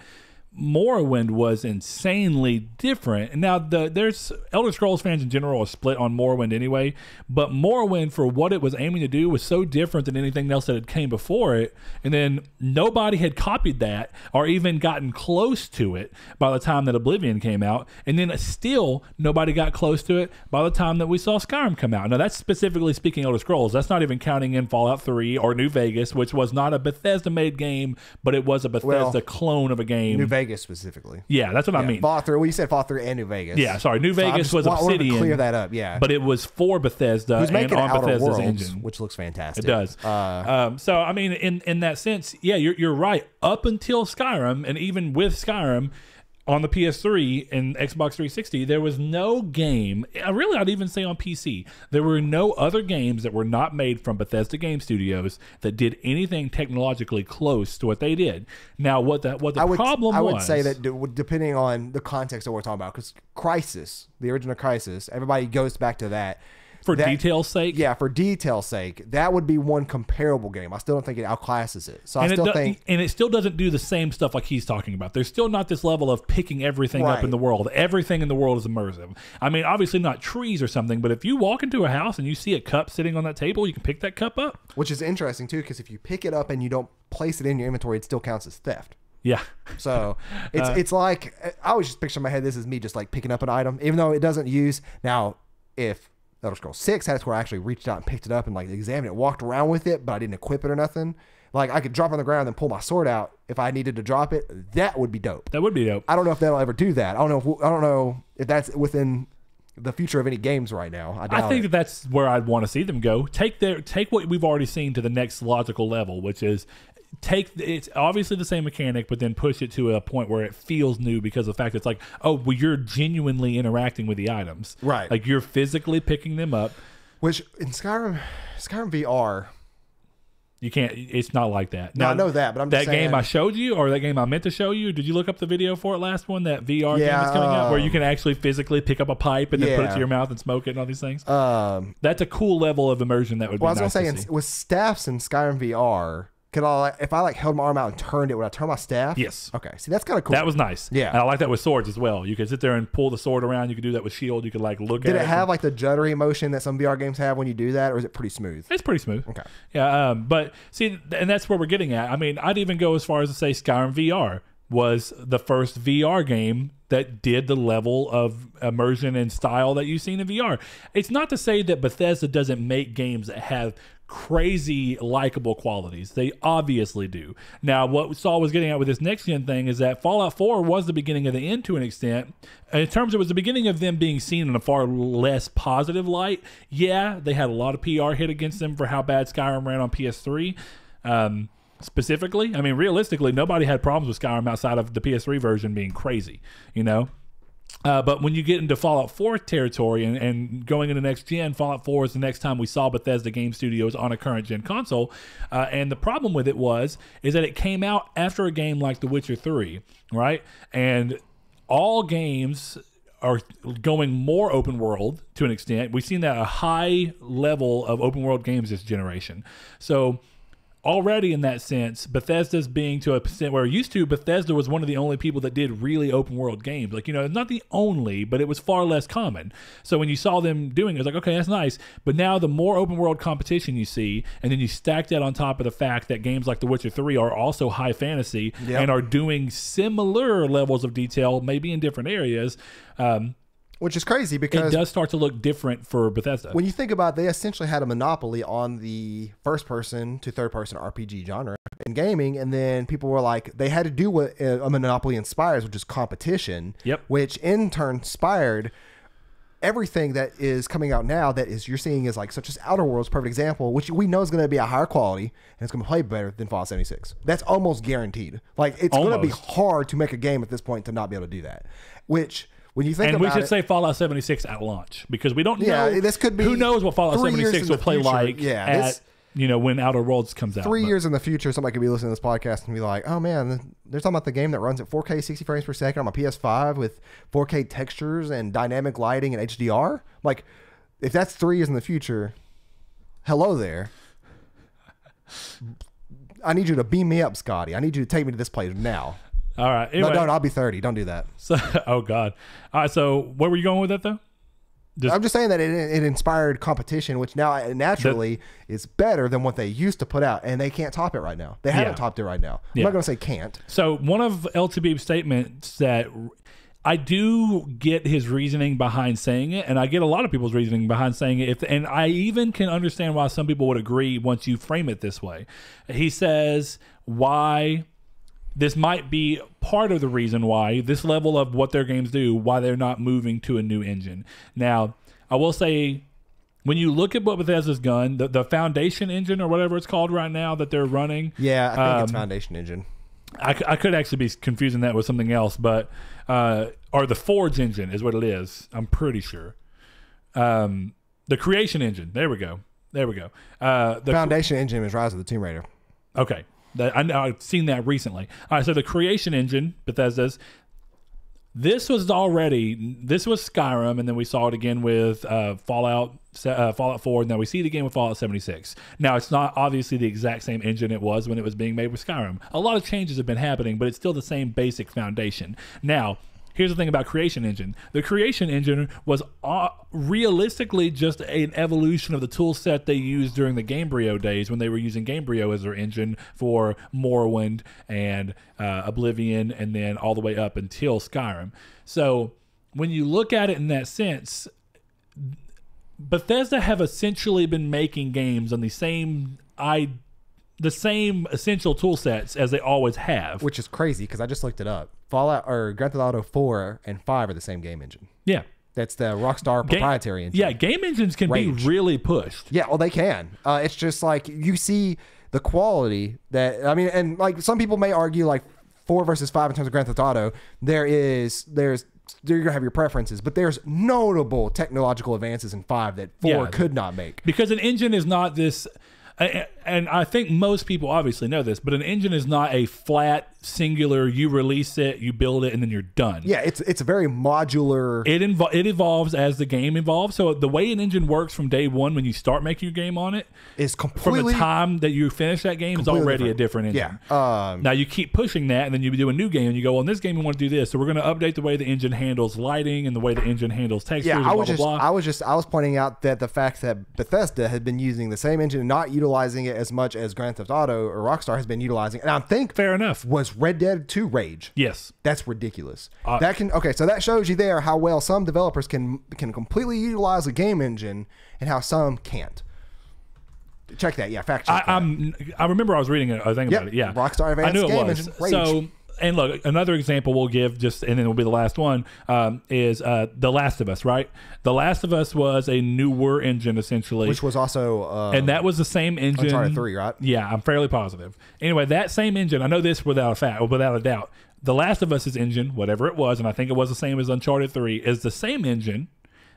Morrowind was insanely different. And now there's Elder Scrolls fans in general are split on Morrowind anyway, but Morrowind, for what it was aiming to do, was so different than anything else that had came before it. And then nobody had copied that or even gotten close to it by the time that Oblivion came out. And then still nobody got close to it by the time that we saw Skyrim come out. Now that's specifically speaking Elder Scrolls. That's not even counting in Fallout 3 or New Vegas, which was not a Bethesda made game, but it was a Bethesda clone of a game. New Vegas specifically. Yeah, that's what I mean. Fallout 3. Well, you said Fallout 3 and New Vegas. Yeah, sorry. New Vegas was Obsidian. I wanted to clear that up, yeah. But it was for Bethesda Who's making and on Outer Bethesda's Worlds, engine. which looks fantastic. It does. So, I mean, in that sense, yeah, you're right. Up until Skyrim, and even with Skyrim, on the PS3 and Xbox 360, there was no game, really I'd even say on PC, there were no other games that were not made from Bethesda Game Studios that did anything technologically close to what they did. Now, what the problem was... I would say that depending on the context that we're talking about, because Crysis, the original Crysis, everybody goes back to that. For detail's sake? Yeah, for detail's sake. That would be one comparable game. I still don't think it outclasses it. So and I still think... And it still doesn't do the same stuff like he's talking about. There's still not this level of picking everything up in the world. Everything in the world is immersive. I mean, obviously not trees or something, but if you walk into a house and you see a cup sitting on that table, you can pick that cup up. Which is interesting, too, because if you pick it up and you don't place it in your inventory, it still counts as theft. Yeah. So it's like... I always just picture in my head, this is me just like picking up an item, even though it doesn't use... Now, if... Elder Scrolls 6 had it where I actually reached out and picked it up and like examined it, walked around with it, but I didn't equip it or nothing. Like I could drop it on the ground and then pull my sword out if I needed to drop it. That would be dope. That would be dope. I don't know if they'll ever do that. I don't know if that's within the future of any games right now. I think that's where I'd want to see them go. Take what we've already seen to the next logical level, which is it's obviously the same mechanic, but then push it to a point where it feels new because of the fact that it's like, oh, well, you're genuinely interacting with the items. Right. Like you're physically picking them up. Which in Skyrim VR, you can't, it's not like that. No, I know that, but I'm just saying. That game I showed you, or that game I meant to show you, did you look up the video for it last one? That VR game that's coming out where you can actually physically pick up a pipe and then put it to your mouth and smoke it and all these things? That's a cool level of immersion that would be nice to see. I was going to say, with staffs in Skyrim VR... if I like held my arm out and turned it, would I turn my staff? Yes. Okay. See, that's kind of cool. That was nice. Yeah. And I like that with swords as well. You could sit there and pull the sword around. You could do that with shield. You could like look at it. Did it have like the juddery motion that some VR games have when you do that, or is it pretty smooth? It's pretty smooth. Okay. Yeah. But see, and that's where we're getting at. I mean, I'd even go as far as to say Skyrim VR was the first VR game that did the level of immersion and style that you've seen in VR. It's not to say that Bethesda doesn't make games that have crazy likable qualities. They obviously do. Now, what Saul was getting at with this next gen thing is that Fallout 4 was the beginning of the end to an extent. In terms of it was the beginning of them being seen in a far less positive light. Yeah, they had a lot of PR hit against them for how bad Skyrim ran on PS3. Specifically, I mean, realistically, nobody had problems with Skyrim outside of the PS3 version being crazy, you know? But when you get into Fallout 4 territory and going into next gen, Fallout 4 is the next time we saw Bethesda Game Studios on a current gen console. And the problem with it is that it came out after a game like The Witcher 3, right? And all games are going more open world to an extent. We've seen that a high level of open world games this generation. So already in that sense, Bethesda's being to a percent where used to Bethesda was one of the only people that did really open world games. Like, you know, not the only, but it was far less common. So when you saw them doing it, it's like, okay, that's nice. But now the more open world competition you see, and then you stack that on top of the fact that games like The Witcher 3 are also high fantasy and are doing similar levels of detail, maybe in different areas, which is crazy because it does start to look different for Bethesda. When you think about it, they essentially had a monopoly on the first-person to third-person RPG genre in gaming, and then people were like, they had to do what a monopoly inspires, which is competition, which in turn inspired everything that is coming out now that is you're seeing is like such as Outer Worlds, perfect example, which we know is going to be a higher quality and it's going to play better than Fallout 76. That's almost guaranteed. Like it's going to be hard to make a game at this point to not be able to do that, which... When you think and about we should say Fallout 76 at launch because we don't know. This could be who knows what Fallout 76 will play like when Outer Worlds comes out. 3 years in the future, somebody could be listening to this podcast and be like, oh man, they're talking about the game that runs at 4K 60 frames per second on my PS5 with 4K textures and dynamic lighting and HDR. Like, if that's 3 years in the future, hello there. I need you to beam me up, Scotty. I need you to take me to this place now. All right. Anyway, no, don't. I'll be 30. Don't do that. So, oh God. All right. So where were you going with that though? I'm just saying that it inspired competition, which now naturally is better than what they used to put out, and they can't top it right now. They haven't topped it right now. I'm not going to say can't. So one of LTB's statements that I do get his reasoning behind saying it, and I get a lot of people's reasoning behind saying it, and I even can understand why some people would agree once you frame it this way. He says why this might be part of the reason why this level of what their games do, why they're not moving to a new engine. Now, I will say, when you look at what Bethesda's done, the Foundation engine or whatever it's called right now that they're running. Yeah, I think it's Foundation engine. I could actually be confusing that with something else, but or the Forge engine is what it is. I'm pretty sure. The Creation engine. There we go. The Foundation engine is Rise of the Tomb Raider. Okay. I've seen that recently. All right, so the Creation engine, Bethesda's, this was Skyrim, and then we saw it again with Fallout 4, and now we see it again with Fallout 76. Now, it's not obviously the exact same engine it was when it was being made with Skyrim. A lot of changes have been happening, but it's still the same basic foundation. Now, here's the thing about Creation Engine. The Creation Engine was realistically just an evolution of the tool set they used during the Gamebryo days when they were using Gamebryo as their engine for Morrowind and Oblivion, and then all the way up until Skyrim. So when you look at it in that sense, Bethesda have essentially been making games on the same essential tool sets as they always have. Which is crazy because I just looked it up. Fallout or Grand Theft Auto 4 and 5 are the same game engine. Yeah. That's the Rockstar proprietary engine. Yeah, game engines can be really pushed. Yeah, well, they can. It's just like you see the quality that, I mean, and like some people may argue like 4 versus 5 in terms of Grand Theft Auto, you're gonna have your preferences, but there's notable technological advances in 5 that 4 could not make. Because an engine is not this, and I think most people obviously know this, but an engine is not a flat, singular, you release it, you build it, and then you're done. Yeah, it's a very modular. It evolves as the game evolves. So the way an engine works from day one when you start making your game on it is completely, from the time that you finish that game, is already a different engine. Yeah. Now you keep pushing that, and then you do a new game, and you go, well, in this game we want to do this, so we're going to update the way the engine handles lighting and the way the engine handles textures. Yeah, I was pointing out that the fact that Bethesda had been using the same engine and not utilizing it as much as Grand Theft Auto or Rockstar has been utilizing, and I think fair enough was Red Dead 2 Rage. Yes, that's ridiculous. So that shows you there how well some developers can completely utilize a game engine and how some can't. Check that. Yeah, fact check. I remember I was reading a thing about it. Yeah, Rockstar Advanced Game Engine. Rage. So, and look, another example we'll give, and then it'll be the last one, is The Last of Us, right? The Last of Us was a newer engine, essentially. Which was also... and that was the same engine... Uncharted 3, right? Yeah, I'm fairly positive. Anyway, that same engine, I know this without a doubt. The Last of Us's engine, whatever it was, and I think it was the same as Uncharted 3, is the same engine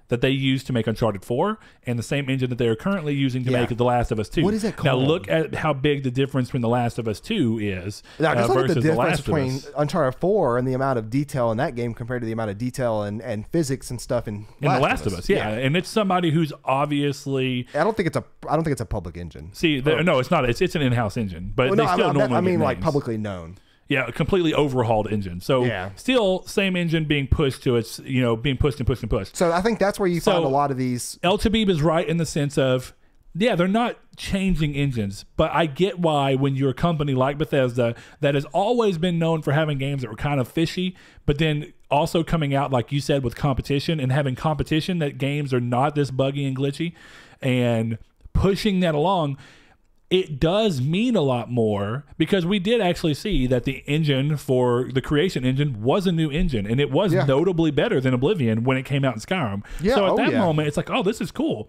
that they used to make Uncharted 4 and the same engine that they are currently using to make The Last of Us 2. What is that called? Now look at how big the difference between The Last of Us 2 is now, just look versus at the difference Last between of Us. Uncharted 4 and the amount of detail in that game compared to the amount of detail and physics and stuff in The Last of Us. Yeah. And it's somebody who's obviously... I don't think it's a public engine. See, no, it's not. It's an in-house engine, but they still normally I mean get like names. Publicly known. Yeah, a completely overhauled engine. So still same engine being pushed to its, being pushed and pushed and pushed. So I think that's where you find a lot of these. El Tabib is right in the sense of, yeah, they're not changing engines, but I get why when you're a company like Bethesda that has always been known for having games that were kind of fishy, but then also coming out, like you said, with competition and having competition that games are not this buggy and glitchy and pushing that along. It does mean a lot more because we did actually see that the engine for the Creation engine was a new engine, and it was notably better than Oblivion when it came out in Skyrim. Yeah, so at that moment, it's like, oh, this is cool.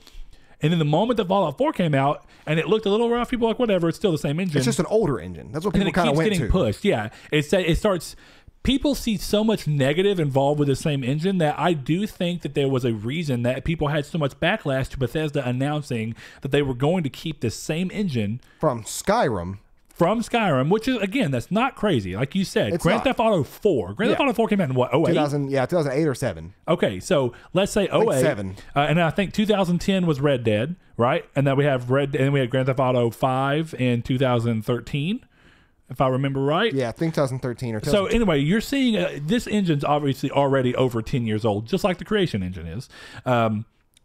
And then the moment that Fallout 4 came out and it looked a little rough, people were like, whatever, it's still the same engine. It's just an older engine. That's what people kind of went to. It keeps getting pushed. Yeah, it starts people see so much negative involved with the same engine that I do think that there was a reason that people had so much backlash to Bethesda announcing that they were going to keep this same engine from Skyrim, which is, again, that's not crazy. Like you said, Grand Theft Auto 4. Grand Theft Auto 4 came out in what, 08? 2008 or 7. Okay, so let's say 08. Like 7. And I think 2010 was Red Dead, right? And then we have Grand Theft Auto 5 in 2013. If I remember right. Yeah, I think 2013 or 2013. So anyway, you're seeing this engine's obviously already over 10 years old, just like the Creation engine is.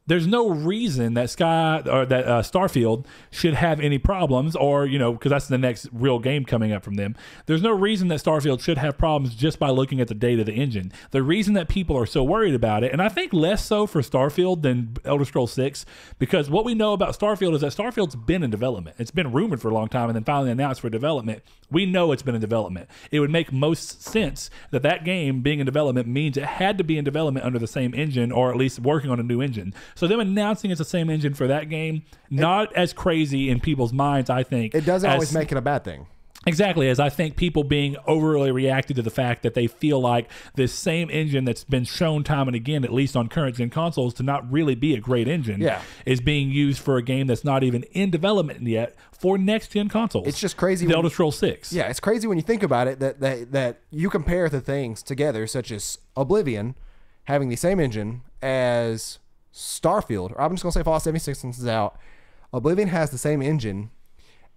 There's no reason that Starfield should have any problems, or, you know, because that's the next real game coming up from them. There's no reason that Starfield should have problems just by looking at the data of the engine. The reason that people are so worried about it, and I think less so for Starfield than Elder Scrolls 6, because what we know about Starfield is that Starfield's been in development. It's been rumored for a long time and then finally announced for development. We know it's been in development. It would make most sense that that game being in development means it had to be in development under the same engine, or at least working on a new engine. So them announcing it's the same engine for that game, not as crazy in people's minds, I think. It doesn't always make it a bad thing. Exactly, as I think people being overly reacted to the fact that they feel like this same engine that's been shown time and again, at least on current gen consoles, to not really be a great engine, is being used for a game that's not even in development yet for next gen consoles. It's just crazy. The Elder Scrolls 6. Yeah, it's crazy when you think about it that you compare the things together, such as Oblivion having the same engine as Starfield, or I'm just gonna say Fallout 76 since it's out. Oblivion has the same engine,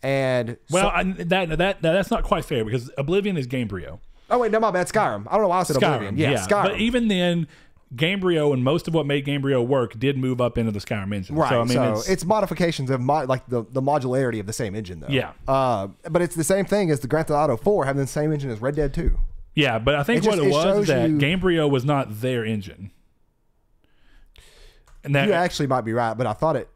and that's not quite fair because Oblivion is Gamebryo. Oh wait, no, my bad. Skyrim. I don't know why I said Oblivion. Yeah, Skyrim. But even then, Gamebryo and most of what made Gamebryo work did move up into the Skyrim engine. Right. So I mean, it's modifications of like the modularity of the same engine, though. Yeah. But it's the same thing as the Grand Theft Auto 4 having the same engine as Red Dead 2. Yeah, but I think what it was is that Gamebryo was not their engine. And that, you actually might be right, but I thought it.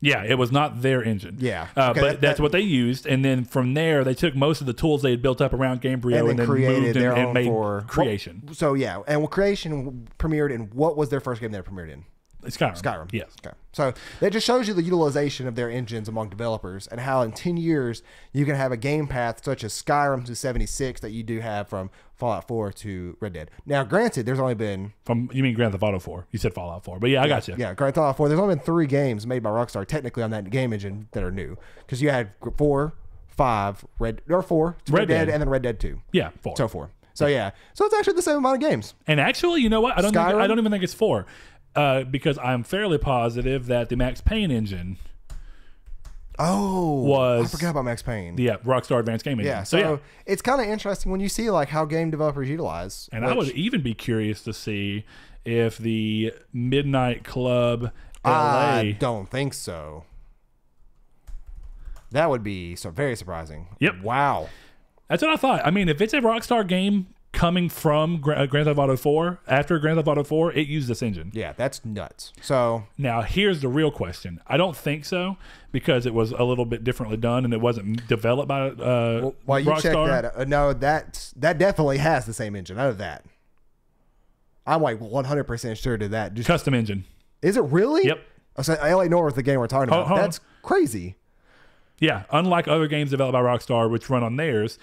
Yeah, it was not their engine. Yeah. Okay, but that's what they used. And then from there, they took most of the tools they had built up around Gamebryo and then moved and made Creation. So, yeah. And Creation premiered in, what was their first game they premiered in? Skyrim. Yes. Okay. So that just shows you the utilization of their engines among developers and how in 10 years you can have a game path such as Skyrim to 76 that you do have from Fallout 4 to Red Dead. Now, granted, there's only been... You mean Grand Theft Auto 4. You said Fallout 4. But yeah, I got you. Yeah, Grand Theft Auto 4. There's only been 3 games made by Rockstar technically on that game engine that are new. Because you had 4, 5, Red Dead, and then Red Dead 2. Yeah, 4. So 4. So yeah. So it's actually the same amount of games. And actually, you know what? I don't even think it's 4. Because I'm fairly positive that the Max Payne engine I forgot about Max Payne. Yeah, Rockstar Advanced Game Engine. Yeah, so it's kind of interesting when you see like how game developers utilize. And I would even be curious to see if the Midnight Club LA... I don't think so. That would be very surprising. Yep. Wow. That's what I thought. I mean, if it's a Rockstar game coming from Grand Theft Auto 4, after Grand Theft Auto 4, it used this engine. Yeah, that's nuts. So now here's the real question. I don't think so, because it was a little bit differently done and it wasn't developed by while you Rockstar. Check that, no, that definitely has the same engine. Out of that, I'm like 100% sure to that. Just custom engine. Is it really? Yep. So LA North, the game we're talking about. That's crazy. Yeah, unlike other games developed by Rockstar, which run on theirs,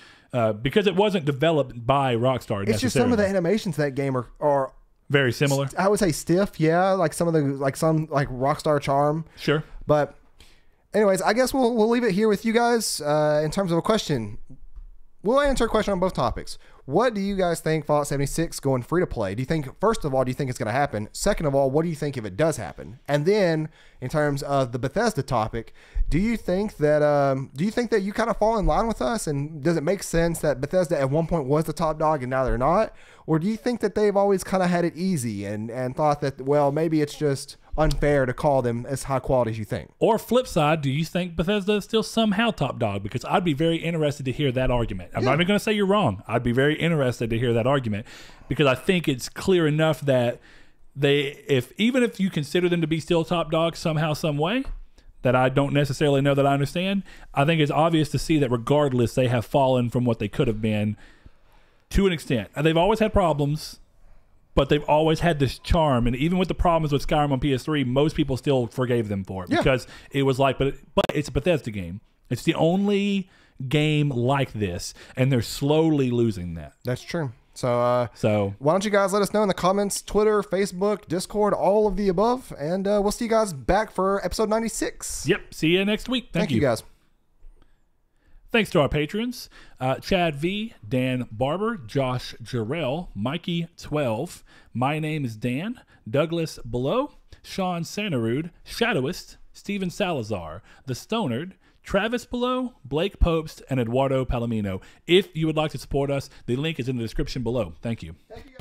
because it wasn't developed by Rockstar. It's just some of the animations in that game are very similar. I would say stiff, yeah, like some Rockstar charm. Sure. But anyways, I guess we'll leave it here with you guys in terms of a question. We'll answer a question on both topics. What do you guys think Fallout 76 going free to play? Do you think, first of all, do you think it's going to happen? Second of all, what do you think if it does happen? And then, in terms of the Bethesda topic, do you think that you kind of fall in line with us? And does it make sense that Bethesda at one point was the top dog and now they're not? Or do you think that they've always kind of had it easy and thought that, well, maybe it's just unfair to call them as high quality as you think? Or flip side, do you think Bethesda is still somehow top dog? Because I'd be very interested to hear that argument. I'm not even going to say you're wrong. I'd be very interested to hear that argument, because I think it's clear enough that even if you consider them to be still top dog somehow, some way, that I don't necessarily know that I understand, I think it's obvious to see that regardless, they have fallen from what they could have been to an extent. And they've always had problems, but they've always had this charm. And even with the problems with Skyrim on PS3, most people still forgave them for it because it was like, but it's a Bethesda game. It's the only game like this, and they're slowly losing that. That's true. So why don't you guys let us know in the comments, Twitter, Facebook, Discord, all of the above, and we'll see you guys back for episode 96. Yep. See you next week. Thank you guys. Thanks to our patrons, Chad V, Dan Barber, Josh Jarrell, Mikey12, My Name is Dan, Douglas Below, Sean Sanarud, Shadowist, Steven Salazar, The Stonard, Travis Below, Blake Popst, and Eduardo Palomino. If you would like to support us, the link is in the description below. Thank you. Thank you guys.